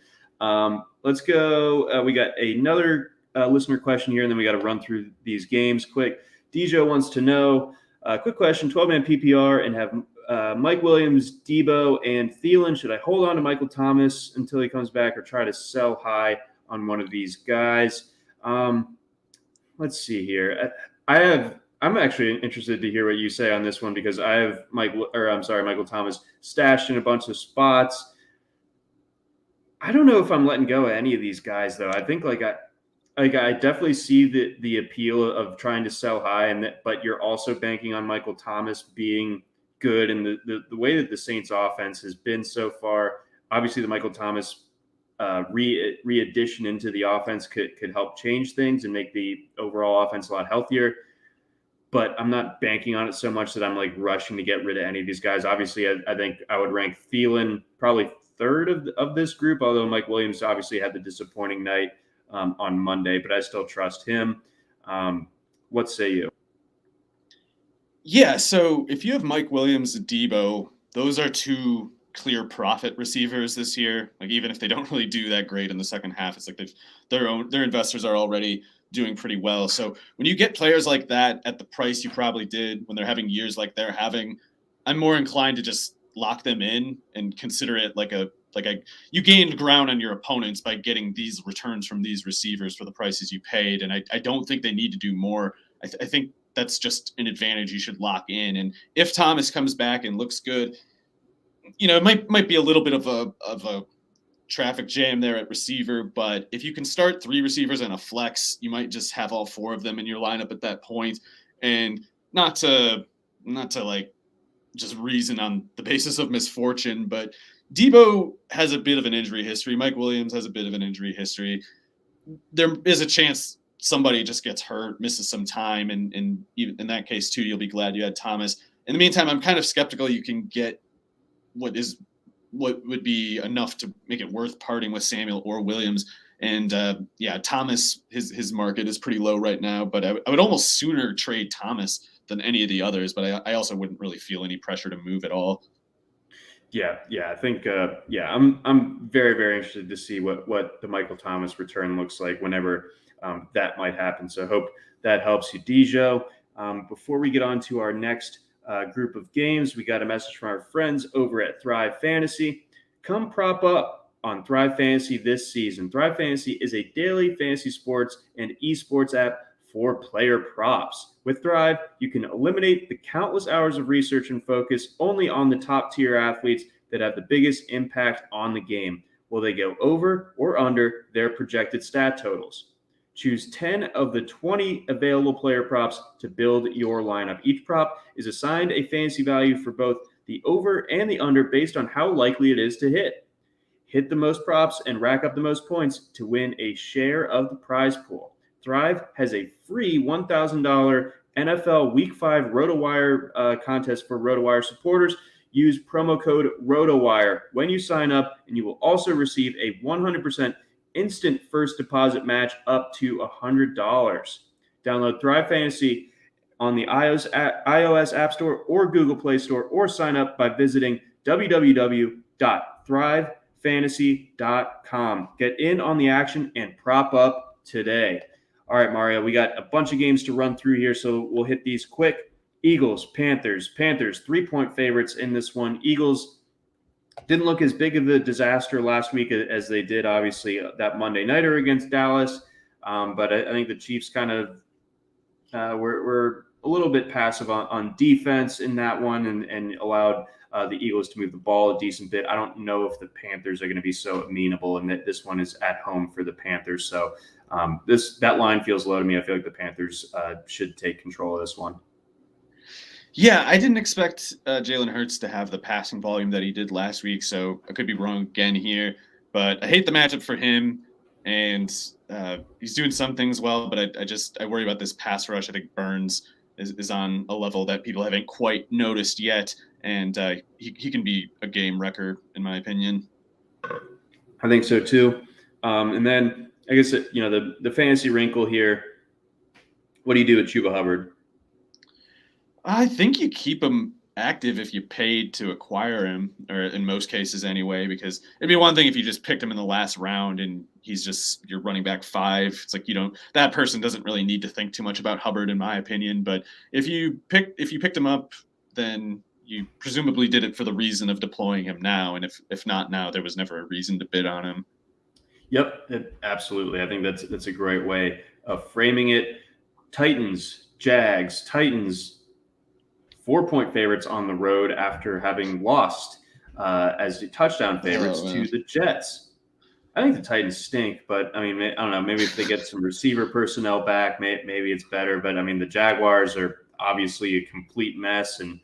Let's go. We got another listener question here, and then we got to run through these games quick. Dijo wants to know. Quick question, 12-man PPR and have Mike Williams, Debo, and Thielen. Should I hold on to Michael Thomas until he comes back or try to sell high on one of these guys? Let's see here. I'm actually interested to hear what you say on this one because I have Michael Thomas stashed in a bunch of spots. I don't know if I'm letting go of any of these guys, though. I think I definitely see the appeal of trying to sell high, but you're also banking on Michael Thomas being good, and the way that the Saints offense has been so far. Obviously, the Michael Thomas re-addition into the offense could help change things and make the overall offense a lot healthier. But I'm not banking on it so much that I'm like rushing to get rid of any of these guys. Obviously, I think I would rank Thielen probably third of this group, although Mike Williams obviously had the disappointing night on Monday, but I still trust him. What say you? Yeah, so if you have Mike Williams and Debo, those are two clear profit receivers this year. Like even if they don't really do that great in the second half, it's like their investors are already doing pretty well. So when you get players like that at the price you probably did when they're having years like they're having, I'm more inclined to just lock them in and consider it you gained ground on your opponents by getting these returns from these receivers for the prices you paid. And I don't think they need to do more. I think that's just an advantage you should lock in. And if Thomas comes back and looks good, it might be a little bit of a traffic jam there at receiver, but if you can start three receivers and a flex, you might just have all four of them in your lineup at that point. And not to like just reason on the basis of misfortune, but Debo has a bit of an injury history. Mike Williams has a bit of an injury history. There is a chance somebody just gets hurt, misses some time, and even in that case too, you'll be glad you had Thomas. In the meantime, I'm kind of skeptical you can get what would be enough to make it worth parting with Samuel or Williams. And Thomas, his market is pretty low right now, but I would almost sooner trade Thomas than any of the others. But I also wouldn't really feel any pressure to move at all. Yeah, I think I'm very, very interested to see what the Michael Thomas return looks like whenever that might happen. So I hope that helps you, Dijo. Before we get on to our next group of games, we got a message from our friends over at Thrive Fantasy. Come prop up on Thrive Fantasy this season. Thrive Fantasy is a daily fantasy sports and esports app for player props. With Thrive, you can eliminate the countless hours of research and focus only on the top tier athletes that have the biggest impact on the game. Will they go over or under their projected stat totals? Choose 10 of the 20 available player props to build your lineup. Each prop is assigned a fantasy value for both the over and the under based on how likely it is to hit. Hit the most props and rack up the most points to win a share of the prize pool. Thrive has a free $1,000 NFL Week 5 Rotowire contest for Rotowire supporters. Use promo code Rotowire when you sign up, and you will also receive a 100% instant first deposit match up to $100. Download Thrive Fantasy on the iOS App Store or Google Play Store, or sign up by visiting www.thrivefantasy.com. Get in on the action and prop up today. All right, Mario, we got a bunch of games to run through here, so we'll hit these quick. Eagles, Panthers, 3-point favorites in this one. Eagles didn't look as big of a disaster last week as they did, obviously, that Monday nighter against Dallas. But I think the Chiefs kind of were a little bit passive on defense in that one and allowed the Eagles to move the ball a decent bit. I don't know if the Panthers are going to be so amenable, and that this one is at home for the Panthers. So that line feels low to me. I feel like the Panthers should take control of this one. Yeah, I didn't expect Jalen Hurts to have the passing volume that he did last week, so I could be wrong again here. But I hate the matchup for him, and he's doing some things well, but I worry about this pass rush. I think Burns is on a level that people haven't quite noticed yet, and he can be a game wrecker, in my opinion. I think so, too. And then I guess, the fantasy wrinkle here, what do you do with Chuba Hubbard? I think you keep him active if you paid to acquire him, or in most cases anyway, because it'd be one thing if you just picked him in the last round and he's just your running back 5. It's like that person doesn't really need to think too much about Hubbard, in my opinion. But if you picked him up, then you presumably did it for the reason of deploying him now. And if not now, there was never a reason to bid on him. Yep, absolutely. I think that's a great way of framing it. Titans, Jags, 4-point favorites on the road after having lost as the touchdown favorites to the Jets. I think the Titans stink, but I mean, I don't know. Maybe if they get some receiver personnel back, maybe it's better. But I mean, the Jaguars are obviously a complete mess, and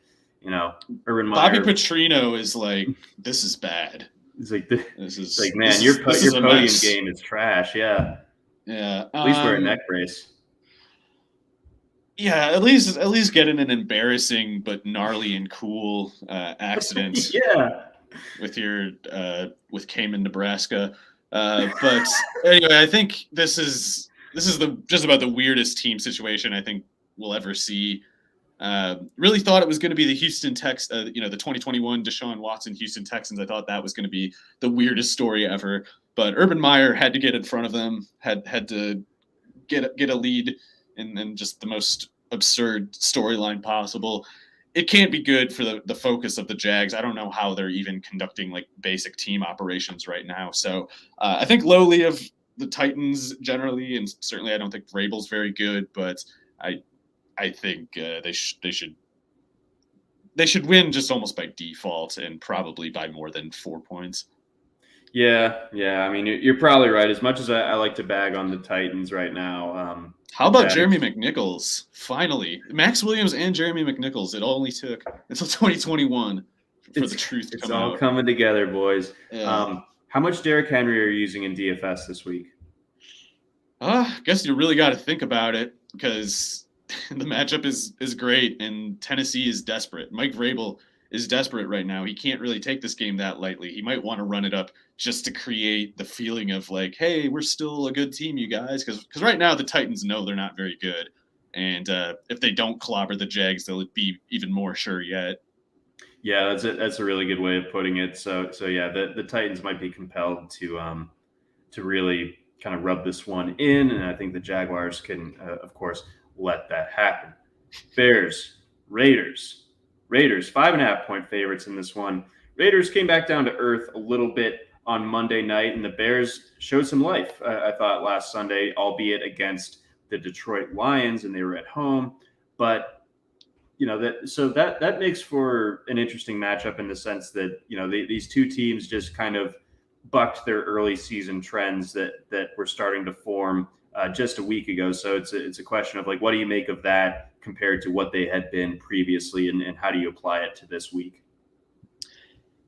Urban Meyer. Bobby Petrino is like, this is bad. It's like your podium game is trash. Yeah. At least wear a neck brace. Yeah, at least get in an embarrassing but gnarly and cool accident. Yeah, with Cayman, Nebraska. But anyway, I think this is just about the weirdest team situation I think we'll ever see. Really thought it was going to be the Houston the 2021 Deshaun Watson Houston Texans. I thought that was going to be the weirdest story ever. But Urban Meyer had to get in front of them, had to get a lead in just the most absurd storyline possible. It can't be good for the focus of the Jags. I don't know how they're even conducting like basic team operations right now. So I think lowly of the Titans generally, and certainly I don't think Vrabel's very good, but I think they should win just almost by default and probably by more than 4 points. Yeah. I mean, you're probably right. As much as I like to bag on the Titans right now. How about Jeremy McNichols? Finally, Max Williams and Jeremy McNichols. It only took until 2021 for the truth to come out. It's all coming together, boys. Yeah. How much Derrick Henry are you using in DFS this week? I guess you really got to think about it because the matchup is great and Tennessee is desperate. Mike Vrabel is desperate right now. He can't really take this game that lightly. He might want to run it up just to create the feeling of like, hey, we're still a good team, you guys. Because right now the Titans know they're not very good. And if they don't clobber the Jags, they'll be even more sure yet. Yeah, that's it. That's a really good way of putting it. So yeah, the Titans might be compelled to really kind of rub this one in, and I think the Jaguars can, of course, let that happen. Bears, Raiders, 5.5-point favorites in this one. Raiders came back down to earth a little bit on Monday night, and the Bears showed some life. I thought last Sunday, albeit against the Detroit Lions, and they were at home, but that makes for an interesting matchup in the sense that these two teams just kind of bucked their early season trends that were starting to form just a week ago. So it's a question of like, what do you make of that compared to what they had been previously, and how do you apply it to this week?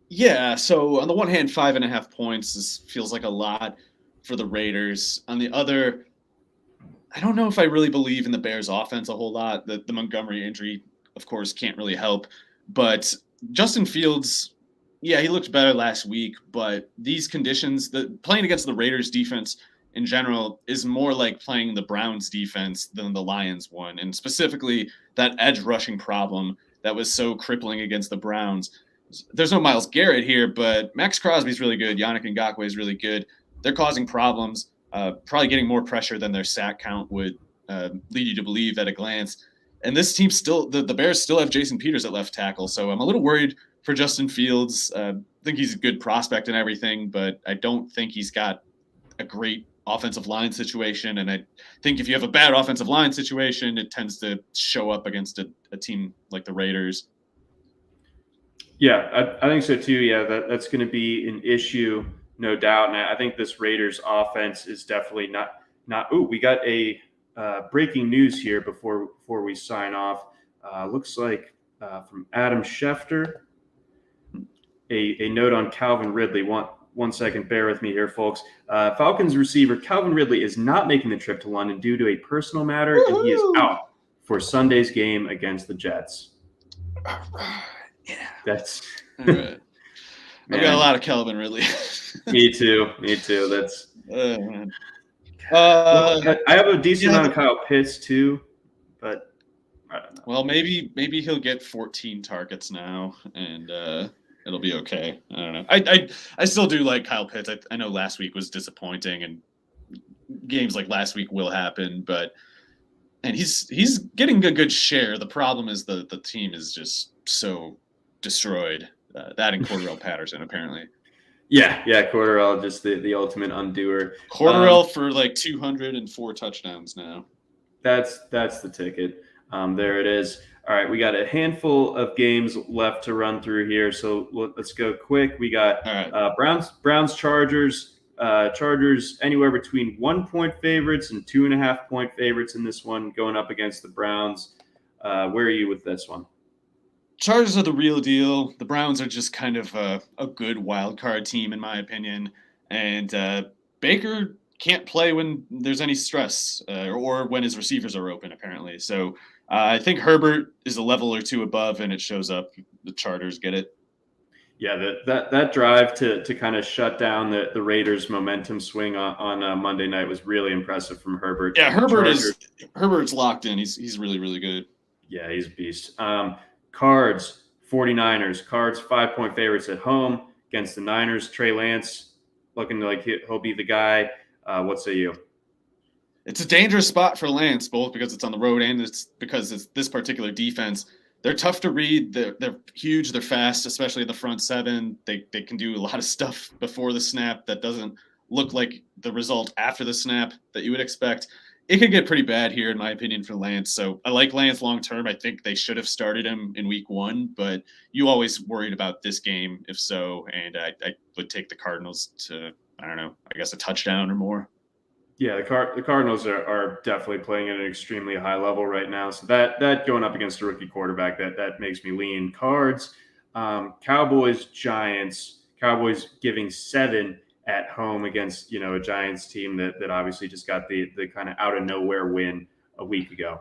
Yeah, so on the one hand, 5.5 points feels like a lot for the Raiders. On the other, I don't know if I really believe in the Bears offense a whole lot. The Montgomery injury, of course, can't really help. But Justin Fields, yeah, he looked better last week, but these conditions, playing against the Raiders defense in general is more like playing the Browns defense than the Lions one. And specifically that edge rushing problem that was so crippling against the Browns. There's no Myles Garrett here, but Max Crosby's really good. Yannick Ngakoue is really good. They're causing problems, probably getting more pressure than their sack count would lead you to believe at a glance. And this team still, the Bears still have Jason Peters at left tackle. So I'm a little worried for Justin Fields. I think he's a good prospect and everything, but I don't think he's got a great offensive line situation. And I think if you have a bad offensive line situation, it tends to show up against a team like the Raiders. Yeah, I think so too. Yeah, that's going to be an issue, no doubt. And I think this Raiders offense is definitely not. Oh, we got a breaking news here before we sign off. Looks like from Adam Schefter, a note on Calvin Ridley. One second, bear with me here, folks. Falcons receiver Calvin Ridley is not making the trip to London due to a personal matter, and he is out for Sunday's game against the Jets. All right. Yeah. That's all right. I've got a lot of Calvin Ridley. Me too. That's man. I have a decent amount of Kyle Pitts too, but I don't know. Well, maybe he'll get 14 targets now, and it'll be okay. I don't know. I still do like Kyle Pitts. I know last week was disappointing, and games like last week will happen, and he's getting a good share. The problem is the team is just so destroyed. That and Cordarrelle Patterson apparently. Yeah, Cordarrelle, just the ultimate undoer. Cordarrelle for like 204 touchdowns now. That's the ticket. There it is. All right, we got a handful of games left to run through here, so let's go quick. We got Browns, Chargers. Chargers anywhere between 1-point favorites and 2.5-point favorites in this one, going up against the Browns. Where are you with this one? Chargers are the real deal. The Browns are just kind of a good wild card team, in my opinion. And Baker can't play when there's any stress or when his receivers are open, apparently. So I think Herbert is a level or two above, and it shows up. The Chargers get it. Yeah, that drive to kind of shut down the Raiders' momentum swing on Monday night was really impressive from Herbert. Yeah, Herbert's locked in. He's really, really good. Yeah, he's a beast. Cards, 49ers. Cards 5-point favorites at home against the Niners. Trey Lance looking like he'll be the guy. What say you? It's a dangerous spot for Lance, both because it's on the road and it's because it's this particular defense. They're tough to read. They're huge. They're fast, especially in the front seven. They can do a lot of stuff before the snap that doesn't look like the result after the snap that you would expect. It could get pretty bad here, in my opinion, for Lance. So I like Lance long term. I think they should have started him in week 1, but you always worried about this game, if so. And I would take the Cardinals to, I don't know, I guess a touchdown or more. Yeah, the Cardinals are definitely playing at an extremely high level right now. So that going up against a rookie quarterback, that makes me lean. Cards, Cowboys, Giants. Cowboys giving 7 at home against, a Giants team that obviously just got the kind of out of nowhere win a week ago.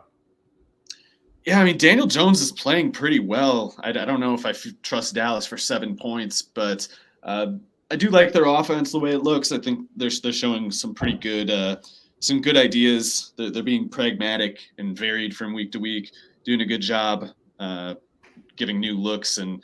Yeah, I mean, Daniel Jones is playing pretty well. I don't know if I trust Dallas for 7 points, but I do like their offense the way it looks. I think they're showing some pretty good ideas. They're being pragmatic and varied from week to week, doing a good job giving new looks. And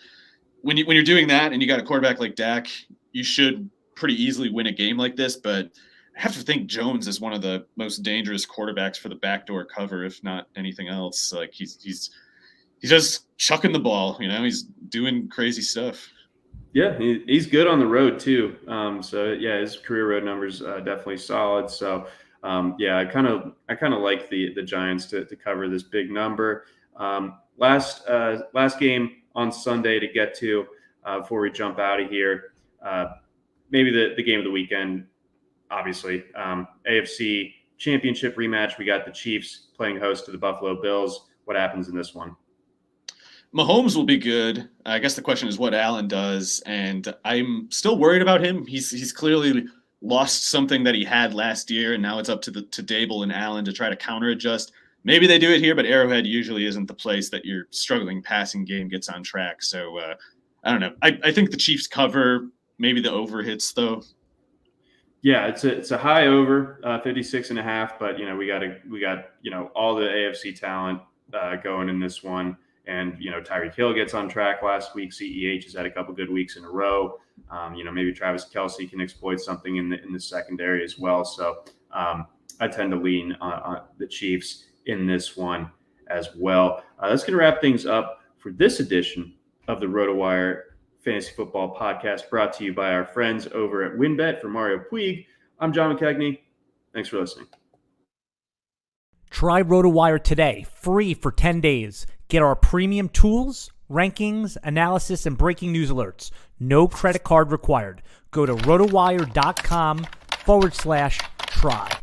when you're doing that and you got a quarterback like Dak, you should pretty easily win a game like this. But I have to think Jones is one of the most dangerous quarterbacks for the backdoor cover, if not anything else. Like he's just chucking the ball. He's doing crazy stuff. Yeah, he's good on the road too. So yeah, his career road numbers definitely solid. So yeah, I kind of like the Giants to cover this big number. Last game on Sunday to get to before we jump out of here. Maybe the game of the weekend. Obviously, AFC Championship rematch. We got the Chiefs playing host to the Buffalo Bills. What happens in this one? Mahomes will be good. I guess the question is what Allen does, and I'm still worried about him. He's clearly lost something that he had last year, and now it's up to Dable and Allen to try to counter adjust. Maybe they do it here, but Arrowhead usually isn't the place that your struggling passing game gets on track. So I don't know. I think the Chiefs cover. Maybe the over hits though. Yeah, it's a high over 56.5, but we got all the AFC talent going in this one, and Tyreek Hill gets on track last week. CEH has had a couple good weeks in a row. Maybe Travis Kelce can exploit something in the secondary as well. So I tend to lean on the Chiefs in this one as well. That's going to wrap things up for this edition of the Rotowire Fantasy Football Podcast, brought to you by our friends over at WinBet. For Mario Puig, I'm John McKechnie. Thanks for listening. Try Rotowire today, free for 10 days. Get our premium tools, rankings, analysis, and breaking news alerts. No credit card required. Go to rotowire.com/try.